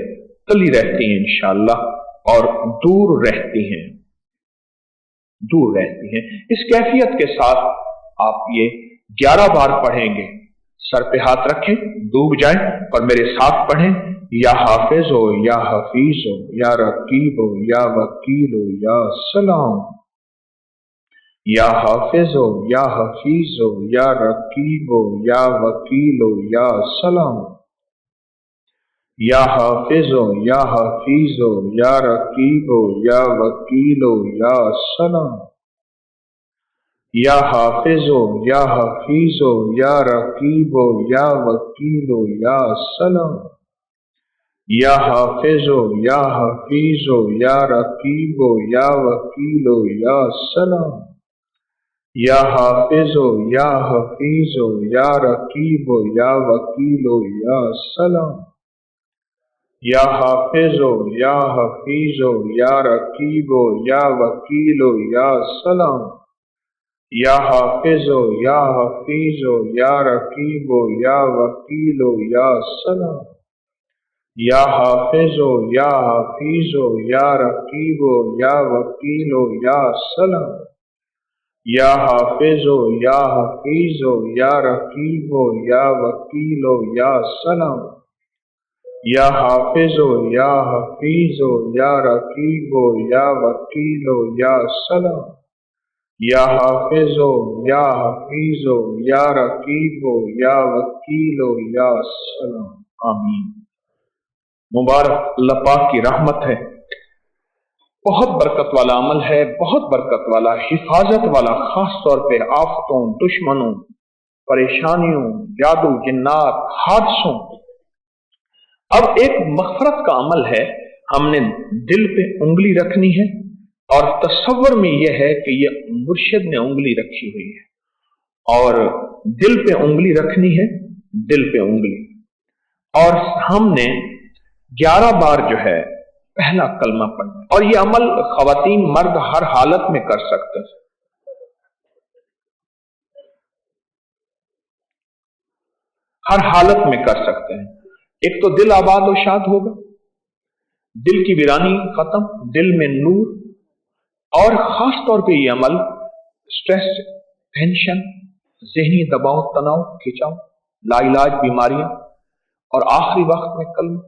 टली रहती हैं इंशाअल्लाह और दूर रहती हैं, दूर रहती हैं। इस कैफियत के साथ आप ये 11 बार पढ़ेंगे, सर पे हाथ रखें, डूब जाएं और मेरे साथ पढ़ें, या हाफिज हो या हफीज हो या रकीब हो या वकील हो या सलाम, या हाफिज हो या हफीज हो या रकीब हो या वकील हो या सलाम, या हाफिज हो या हफीज हो या रकीब हो या वकील हो या सलाम, या हाफिज हो या हफीज हो या रकीब हो या वकील हो या सलाम, या हाफिज हो या हफीज हो या रकीब हो या वकील हो या सलाम, या हाफिज हो या हफीज हो या रकीब हो या वकील हो या सलाम, या हाफिज हो या हफीज हो या रकीब हो या वकील हो या सलाम, या हाफिज हो या हफीज हो या रकीब हो या वकील हो या सलाम, या हाफिज हो या हफीज हो या रकीब हो या वकील हो या सलाम, या हाफिज हो या हफीज हो या रकीब हो या वकील हो या सलाम, या हाफिज हो या हफीज हो या रकीब हो या वकील हो या सलाम, या हाफिज हो या हफीज हो या रकीब हो या वकील हो या सलाम। आमीन। मुबारक, अल्लाह पाक की रहमत है, बहुत बरकत वाला अमल है, बहुत बरकत वाला, हिफाजत वाला, खास तौर पे आफतों, दुश्मनों, परेशानियों, जादू जिन्नात, हादसों। अब एक मग़फ़रत का अमल है, हमने दिल पे उंगली रखनी है और तसव्वुर में यह है कि यह मुर्शिद ने उंगली रखी हुई है और दिल पे उंगली रखनी है, दिल पे उंगली, और हमने 11 बार जो है पहला कलमा पढ़ना, और यह अमल ख़वातीन मर्द हर हालत में कर सकते हैं। हर हालत में कर सकते हैं। एक तो दिल आबाद और शाद होगा, दिल की वीरानी खत्म, दिल में नूर। और खास तौर पे ये अमल स्ट्रेस, टेंशन, जहनी दबाव, तनाव, खिंचाव, लाइलाज बीमारियां और आखिरी वक्त में कलमा,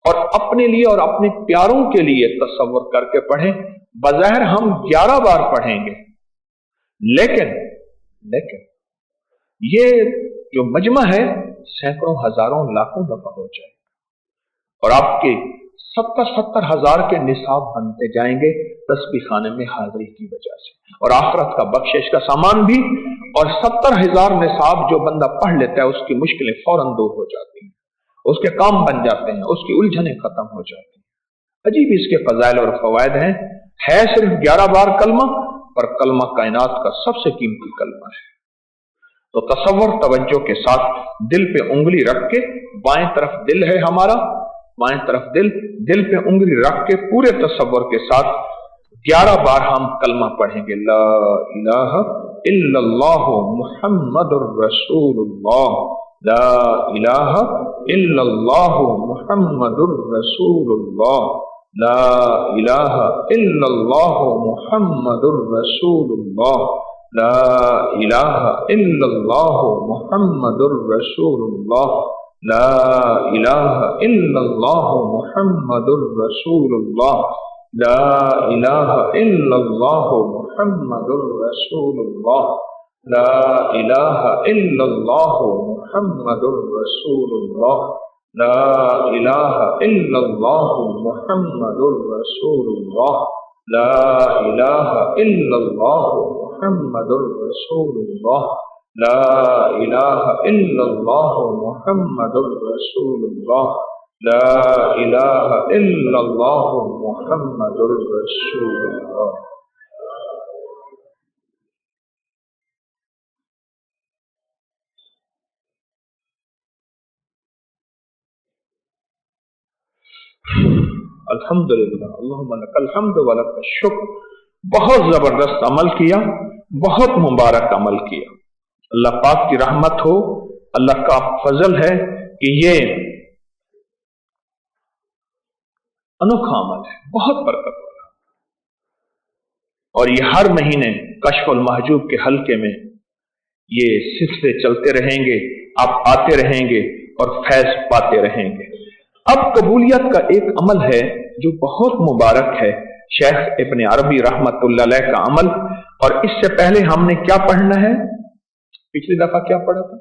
और अपने लिए और अपने प्यारों के लिए तसव्वुर करके पढ़ें। बज़ाहिर हम 11 बार पढ़ेंगे, लेकिन ये जो मजमा है सैकड़ों, हजारों, लाखों दफा हो जाए और आपके 70 हजार के निसाब बनते जाएंगे तस्बीह खाने में हाजिरी की वजह से, और आखिरत का बख्शिश का सामान भी। और 70,000 निसाब जो बंदा पढ़ लेता है उसकी मुश्किलें फौरन दूर हो जाती हैं, उसके काम बन जाते हैं, उसकी उलझनें खत्म हो जाती हैं। अजीब इसके फजाइल और फवायद हैं। है सिर्फ 11 बार कलमा, पर कलमा कायनात का सबसे कीमती कलमा है। तो तसव्वुर, तवज्जो के साथ दिल पे उंगली रख के, बाएं तरफ दिल है हमारा, बाएं तरफ दिल पे उंगली रख के पूरे तसव्वुर के साथ 11 बार हम कलमा पढ़ेंगे। ला इलाहा इल्लल्लाह मुहम्मदुर रसूलुल्लाह, ला इलाहा इल्लल्लाह मुहम्मदुर रसूलुल्लाह, ला इलाहा इल्लल्लाह मुहम्मदुर रसूलुल्लाह, ला इलाहा इल्लल्लाह मुहम्मदुर रसूलुल्लाह, ला इलाहा इल्लल्लाह मुहम्मदुर रसूलुल्लाह, ला इलाहा इल्लल्लाह मुहम्मदुर रसूलुल्लाह, ला इलाहा इल्लल्लाह मुहम्मदुर रसूलुल्लाह, ला इलाहा इल्लल्लाह मुहम्मदुर रसूलुल्लाह, ला इलाहा इल्लल्लाह मुहम्मदुर रसूलुल्लाह, ला इलाहा इल्लल्लाह मुहम्मदुर रसूलुल्लाह, ला इलाहा इल्लल्लाह मुहम्मदुर रसूलुल्लाह। अल्हम्दुलिल्लाह, अल्लाहुम्मा लकल हम्द व लकश शुक्र। बहुत जबरदस्त अमल किया, बहुत मुबारक अमल किया। अल्लाह पाक की रहमत हो, अल्लाह का फजल है कि ये अनोखा अमल है, बहुत बरकत वाला। और ये हर महीने कश्फुल महजूब के हल्के में ये सिलसिले चलते रहेंगे, आप आते रहेंगे और फैज पाते रहेंगे। अब कबूलियत का एक अमल है जो बहुत मुबारक है, शेख इब्न अरबी रहमतुल्लाह अलैह का अमल। और इससे पहले हमने क्या पढ़ना है? पिछली दफा क्या पढ़ा था?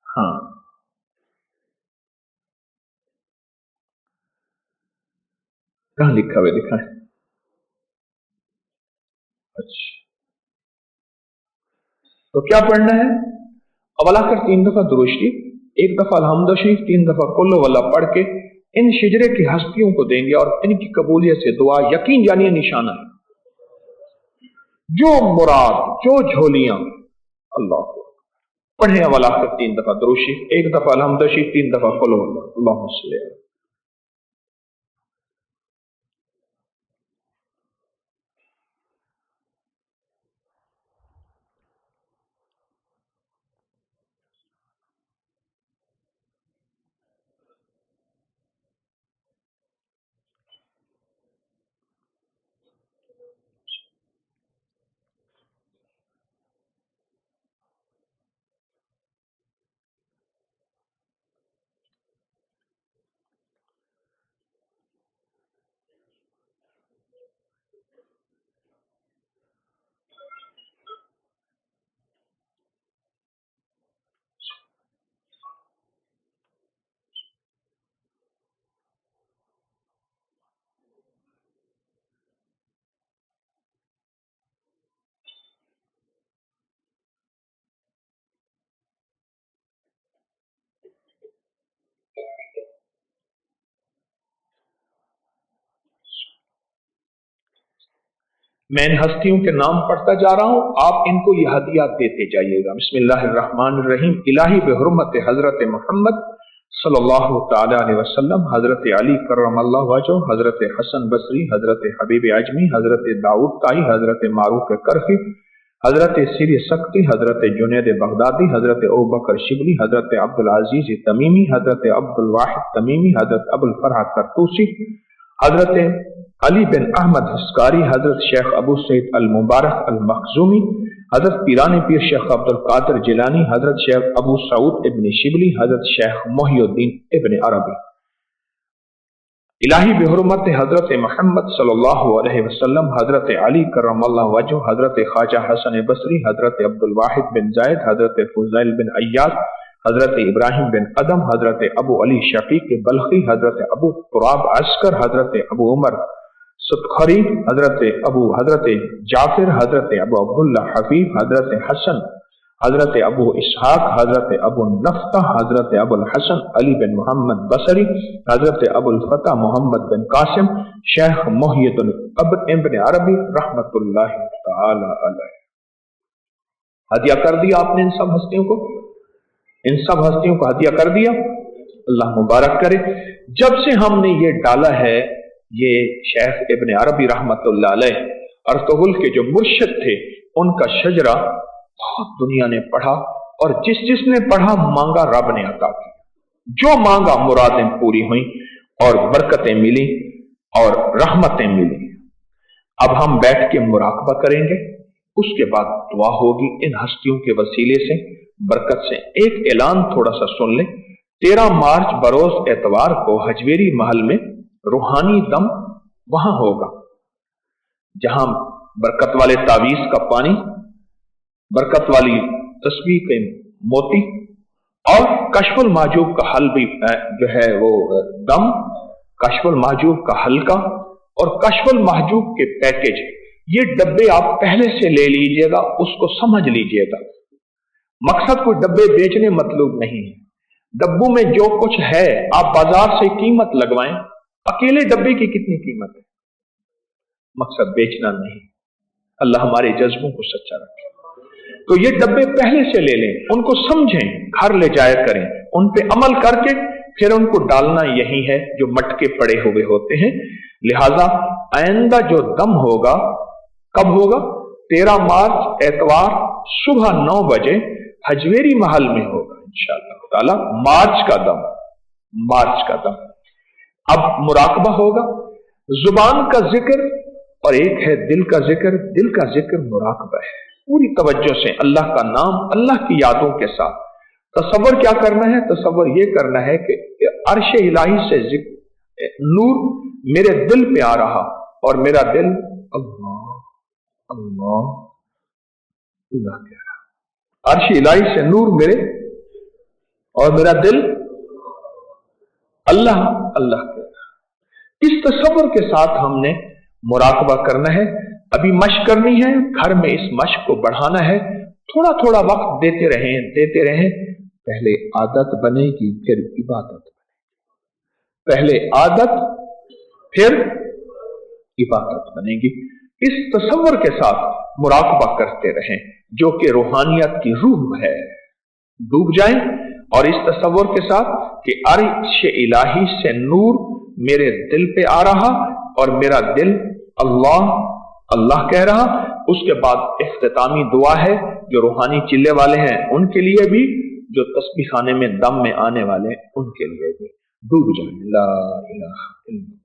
हाँ, कहां लिखा हुआ दिखाएं। अच्छा, तो क्या पढ़ना है? अवला कर 3 दफा दुरूद शरीफ, 1 दफा अल्हम्दुलिल्लाह शरीफ, 3 दफा कुल्लु वल्लाह पढ़ के इन शिजरे की हस्तियों को देंगे और इनकी कबूलियत से दुआ यकीन जानिए निशाना है। जो मुराद, जो झोलियां, अल्लाह पढ़े। अवला कर 3 दफा दुरूद शरीफ, 1 दफा अल्हम्दुलिल्लाह शरीफ, 3 दफा कुल्लु वल्लाह, अल्लाहुम्मा सल्ली अलैहि। मैं इन हस्तियों के नाम पढ़ता जा रहा हूं, आप इनको ये हदियात देते जाइएगा। बिस्मिल्लाहिर्रहमानिर्रहीम। इलाही बिहुर्मत हजरत मोहम्मद सल्लल्लाहु तआला अलैहि वसल्लम, हजरत अली करमल्लाहु वजहहु, हजरत हसन बसरी, हजरत हबीब आजमी, हजरत दाऊद ताई, हजरत मारूफ करफी, हजरत सिर सक्ती, हजरत जुनैद बगदादी, हजरत अबू बकर शिबली, हजरत अब्दुल अजीज तमीमी, हजरत अब्दुल वाहिद तमीमी, हजरत अबुल फरहत तरतूसी, हजरत अली बिन अहमद हिस्कारी, हजरत शेख अबू सईद अल मुबारक अल मखजूमी, हजरत पीरान पीर शेख अब्दुल कादिर जिलानी, हजरत शेख अबू सऊद इब्न शिबली, हजरत शेख मोहिउद्दीन इब्न अरबी। इलाही बेहुरमत हजरत मोहम्मद सल्लल्लाहु अलैहि वसल्लम, हजरत अली करमल्लाहु वजहु, हजरत ख्वाजा हसन बसरी, हजरत अब्दुल वाहिद बिन जायद, हजरत फुज़ैल बिन अय्याज, हजरत इब्राहिम बिन अदम, हजरत अबू अली शफीक बल्खी, हजरत अबू तुराब अस्कर, हजरत अबू उमर सुतखरी, हजरत जाफिर, हजरत अबू अब्दुल्ला हफीफ, हजरत हसन, हजरत अबू इसहाक, हजरत अबू नफ्ता, हजरत अबुल हसन अली बिन मोहम्मद बसरी, हजरत अबुल फता मोहम्मद बिन कासिम, शेख मोहिउद्दीन इब्न अरबी रहमतुल्लाहि तआला अलैह। हदिया कर दिया आपने इन सब हस्तियों को, इन सब हस्तियों को हदिया कर दिया, अल्लाह मुबारक करे। जब से हमने ये डाला है, ये शेख इब्न अरबी रहमतुल्लाह अलैह अर्तुगरुल के जो मुर्शिद थे, उनका शजरा बहुत दुनिया ने पढ़ा, और जिस जिसने पढ़ा मांगा रब ने अता किया, जो मांगा मुरादें पूरी हुई और बरकतें मिली और रहमतें मिली। अब हम बैठ के मुराकबा करेंगे, उसके बाद दुआ होगी इन हस्तियों के वसीले से, बरकत से। एक ऐलान थोड़ा सा सुन ले। 13 मार्च बरोज एतवार को हजवेरी महल में रूहानी दम वहां होगा, जहां बरकत वाले तावीज का पानी, बरकत वाली तस्बीह के मोती और कशफुल माजूब का हल भी जो है वो दम, कशफुल माजूब का हल्का और कशफुल महजूब के पैकेज, ये डब्बे आप पहले से ले लीजिएगा, उसको समझ लीजिएगा। मकसद कोई डब्बे बेचने मतलब नहीं है। डब्बों में जो कुछ है आप बाजार से कीमत लगवाएं, अकेले डब्बे की कितनी कीमत है, मकसद बेचना नहीं। अल्लाह हमारे जज्बों को सच्चा रखे। तो ये डब्बे पहले से ले लें, उनको समझें, घर ले जाया करें, उन पे अमल करके फिर उनको डालना यही है जो मटके पड़े हुए होते हैं। लिहाजा आइंदा जो दम होगा, कब होगा? 13 मार्च एतवार सुबह 9 बजे हजवेरी महल में होगा इंशाअल्लाह ताला। मार्च का दम, मार्च का दम। अब मुराकबा होगा, जुबान का जिक्र और एक है दिल का जिक्र। दिल का जिक्र मुराकबा है। पूरी तवज्जो से अल्लाह का नाम, अल्लाह की यादों के साथ तसव्वुर क्या करना है? तसव्वुर ये करना है कि अर्श इलाही से नूर मेरे दिल पे आ रहा और मेरा दिल अल्लाह अल्लाह अल्लाह कह रहा। अर्श इलाही से नूर मेरे और मेरा दिल अल्लाह अल्लाह कह रहा। इस तसव्वुर के साथ हमने मुराकबा करना है। अभी मश्क करनी है, घर में इस मश्क को बढ़ाना है। थोड़ा थोड़ा वक्त देते रहें। पहले आदत बनेगी, फिर इबादत बनेगी। पहले आदत, फिर इबादत बनेगी। इस तसव्वुर के साथ मुराकबा करते रहें, जो कि रूहानियत की रूह है। डूब जाएं और इस तसव्वुर के साथ कि अर्श इलाही से नूर मेरे दिल पे आ रहा और मेरा दिल अल्लाह अल्लाह कह रहा। उसके बाद इख्तितामी दुआ है, जो रूहानी चिल्ले वाले हैं उनके लिए भी, जो तस्बीह खाने में दम में आने वाले हैं उनके लिए भी। डूब जाए। ला इलाहा इल्लल्लाह।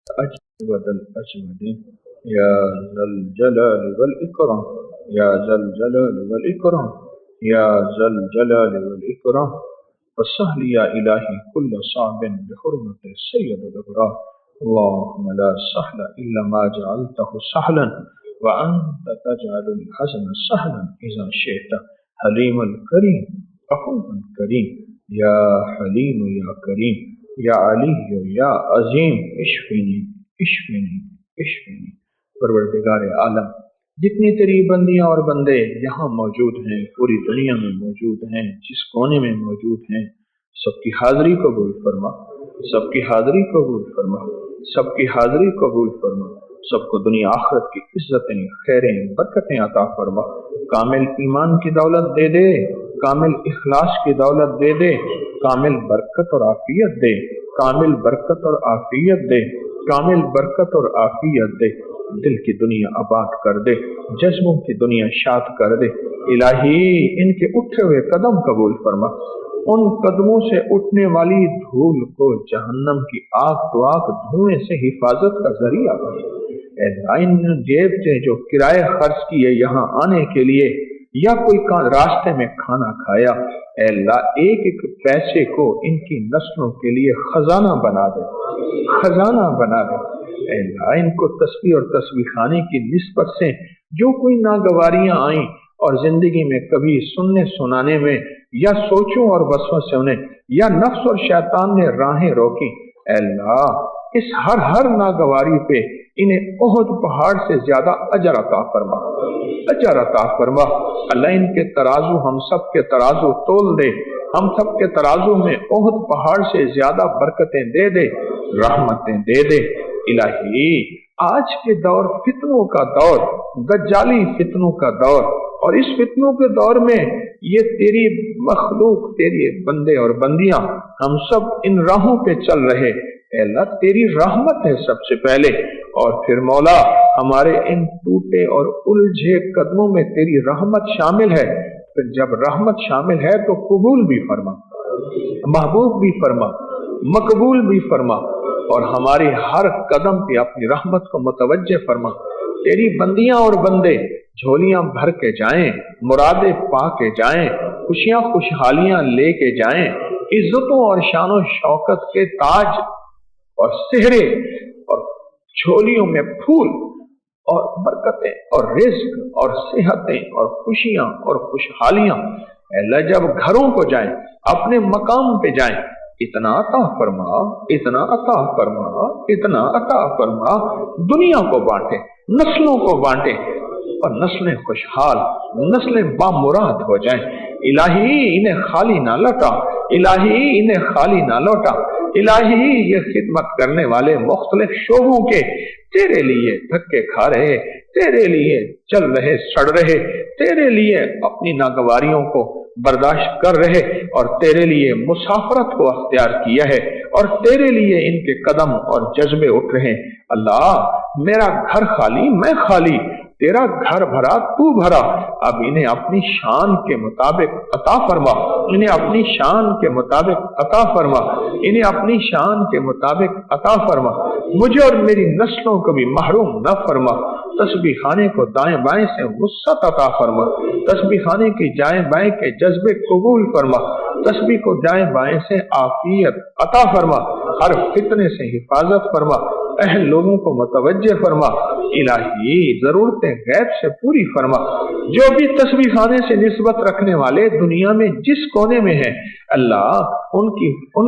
أجود الأجودين يا ذا الجلال والإكرام يا ذا الجلال والإكرام يا ذا الجلال والإكرام فسهل يا إلهي كل صعب بحرمة سيد الأبرار اللهم لا سهل إلا ما جعلته سهلا وأنت تجعل الحزن سهلا إذا شئت حليم الكريم عفو كريم يا حليم يا كريم یا علی یا عظیم اشفینی اشفینی اشفینی پروردگار عالم جتنی تیری بندیاں اور بندے یہاں موجود ہیں پوری دنیا میں موجود ہیں جس کونے میں موجود ہیں سب کی حاضری قبول فرما سب کی حاضری قبول فرما سب کی حاضری قبول فرما سب کو دنیا آخرت کی عزتیں خیریں برکتیں عطا فرما کامل ایمان کی دولت دے دے کامل اخلاص کی دولت دے دے کامل برکت اور عافیت دے کامل برکت اور عافیت دے کامل برکت اور عافیت دے دل کی دنیا آباد کر دے جذبوں کی دنیا شاد کر دے الہی ان کے اٹھے ہوئے قدم قبول فرما ان قدموں سے اٹھنے والی دھول کو جہنم کی آگ تو آگ دھوئیں سے حفاظت کا ذریعہ بنا اے اللہ ان جیب سے جو کرائے خرچ کیے یہاں آنے کے لیے یا کوئی راستے میں کھانا کھایا اے اللہ ایک ایک پیسے کو ان کی نسلوں کے لیے خزانہ بنا دے خزانہ بنا دے اے اللہ ان کو تسبیح اور تسبیح خانے کی نسبت سے جو کوئی ناگواریاں آئیں اور زندگی میں کبھی سننے سنانے میں یا سوچوں اور وسوسوں نے یا نفس اور شیطان نے راہیں روکی اے اللہ اس ہر ناگواری پہ انہیں احد پہاڑ سے زیادہ اجر عطا فرما اجر عطا فرما اللہ ان کے ترازو ہم سب کے ترازو تول دے ہم سب کے ترازو میں احد پہاڑ سے زیادہ برکتیں دے دے رحمتیں دے دے الہی آج کے دور فتنوں کا دور دجالی فتنوں کا دور اور اس فتنوں کے دور میں یہ تیری مخلوق تیری بندے اور بندیاں ہم سب ان راہوں پہ چل رہے اے اللہ تیری رحمت ہے سب سے پہلے اور پھر مولا ہمارے ان ٹوٹے اور الجھے قدموں میں تیری رحمت شامل ہے پھر جب رحمت شامل ہے تو قبول بھی فرما محبوب بھی فرما مقبول بھی فرما اور ہماری ہر قدم پہ اپنی رحمت کو متوجہ فرما تیری بندیاں اور بندے جھولیاں بھر کے جائیں مرادیں پا کے جائیں خوشیاں خوشحالیاں لے کے جائیں عزتوں اور شان و شوکت کے تاج اور سہرے اور جھولیوں میں پھول اور برکتیں اور رزق اور صحتیں اور خوشیاں اور خوشحالیاں اللہ جب گھروں کو جائیں اپنے مقام پہ جائیں اتنا عطا فرما اتنا عطا فرما اتنا عطا فرما دنیا کو بانٹے نسلوں کو بانٹے اور نسلیں خوشحال نسلیں بامراد ہو جائیں الہی انہیں خالی نہ لوٹا الہی انہیں خالی نہ لوٹا الہی یہ خدمت کرنے والے مختلف شعبوں کے تیرے لیے دھکے کھا رہے تیرے لیے چل رہے سڑ رہے تیرے لیے اپنی ناگواریوں کو برداشت کر رہے اور تیرے لیے مسافرت کو اختیار کیا ہے اور تیرے لیے ان کے قدم اور جذبے اٹھ رہے اللہ میرا گھر خالی میں خالی تیرا گھر بھرا تو بھرا اب انہیں اپنی شان کے مطابق عطا فرما انہیں اپنی شان کے مطابق عطا فرما انہیں اپنی شان کے مطابق عطا فرما مجھے اور میری نسلوں کو بھی محروم نہ فرما تسبیح خانے کو دائیں بائیں سے وسعت عطا فرما تسبیح خانے کی دائیں بائیں کے جذبے قبول فرما تسبیح کو دائیں بائیں سے عافیت عطا فرما ہر فتنے سے حفاظت فرما اہل لوگوں کو متوجہ فرما الہی ضرورتیں غیب سے پوری فرما جو بھی تسبیح خانے سے نسبت رکھنے والے دنیا میں جس کونے میں ہیں اللہ ان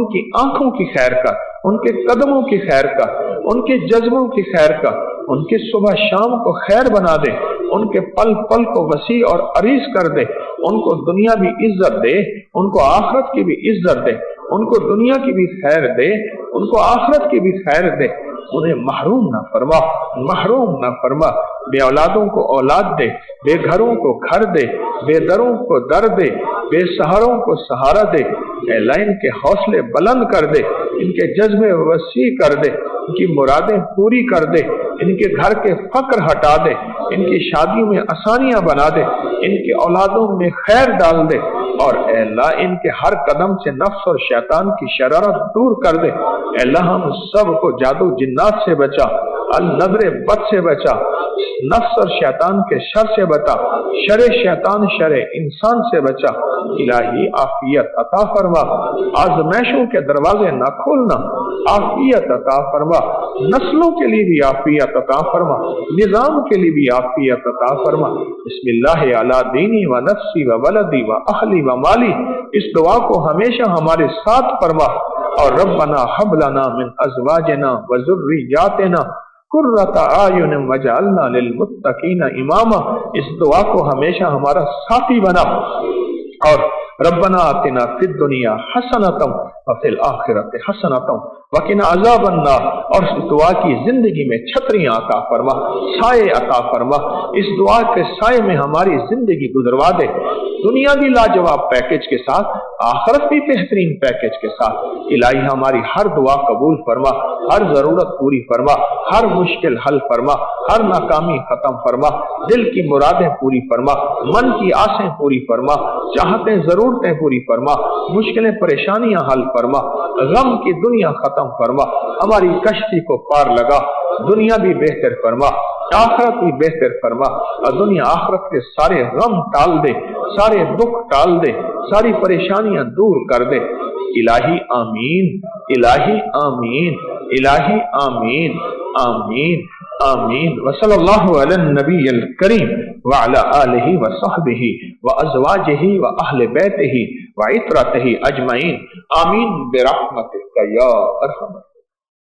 کی آنکھوں کی خیر کا ان کے قدموں کی خیر کا ان کے جذبوں کی خیر کا ان کے صبح شام کو خیر بنا دے ان کے پل پل کو وسیع اور عریض کر دے ان کو دنیا بھی عزت دے ان کو آخرت کی بھی عزت دے ان کو دنیا کی بھی خیر دے ان کو آخرت کی بھی خیر دے انہیں محروم نہ فرما محروم نہ فرما بے اولادوں کو اولاد دے بے گھروں کو گھر دے بے دروں کو در دے بے سہاروں کو سہارا دے اے اللہ ان کے حوصلے بلند کر دے ان کے جذبے وسیع کر دے ان کی مرادیں پوری کر دے इनके घर के फक्र हटा दे, इनकी शादियों में आसानियां बना दे, इनके औलादों में खैर डाल दे, और ऐ अल्लाह इनके हर कदम से नफ्स और शैतान की शरारत दूर कर दे। ऐ अल्लाह हम सब को जादू जिन्नात से बचा, नजर बद से बचा, नफ्स और शैतान के शर से बचा, शरे शैतान शरे इंसान से बचा। इलाही आफियत अता फरमा, आजमैशों के दरवाजे ना खोलना, आफियत अता फरमा, नस्लों के लिए भी आफियत अता फरमा, निजाम के लिए भी आफियत अता फरमा। बिस्मिल्लाह अला दीनी व नफ्सी व वलदी व अहली व माली, इस दुआ को हमेशा हमारे साथ फरमा। और रब्बना हब लना मिन अज़वाजिना व ज़ुर्रिय्यातिना कुर्रता आयुन वजअलना लिलमुत्तकीना इमामा, इस दुआ को हमेशा हमारा साथी बना। और रब्बना आतिना फिद दुनिया हसनतम व फिल आखिरति हसनतम वकिना अज़ाबन नार, और इस दुआ की जिंदगी में छतरियां अता फरमा, साए अता फरमा। इस दुआ के साए में हमारी जिंदगी गुजरवा दे, दुनिया भी लाजवाब पैकेज के साथ, आखिरत भी बेहतरीन पैकेज के साथ। इलाही हमारी हर दुआ कबूल फरमा, हर जरूरत पूरी फरमा, हर मुश्किल हल फरमा, हर नाकामी खत्म फरमा, दिल की मुरादें पूरी फरमा, मन की आसें पूरी फरमा, चाहतें जरूरतें पूरी फरमा, मुश्किलें परेशानियां हल फरमा, गम की दुनिया खत्म फरमा, हमारी कश्ती को पार लगा, दुनिया भी बेहतर फरमा, आखिरत भी बेहतर फरमा, और दुनिया आखिरत के सारे गम टाल दे, सारे दुख टाल दे, सारी परेशानियां दूर कर दे। इलाही आमीन, इलाही आमीन, इलाही आमीन, आमीन आमीन। वसल्लल्लाहु अला नबील करीम व अला आलिहि व सहबिहि व अज़वाजिहि व अहले बैतिहि व इतरतिहि अजमईन। आमीन बिरहमतिका या अरहम।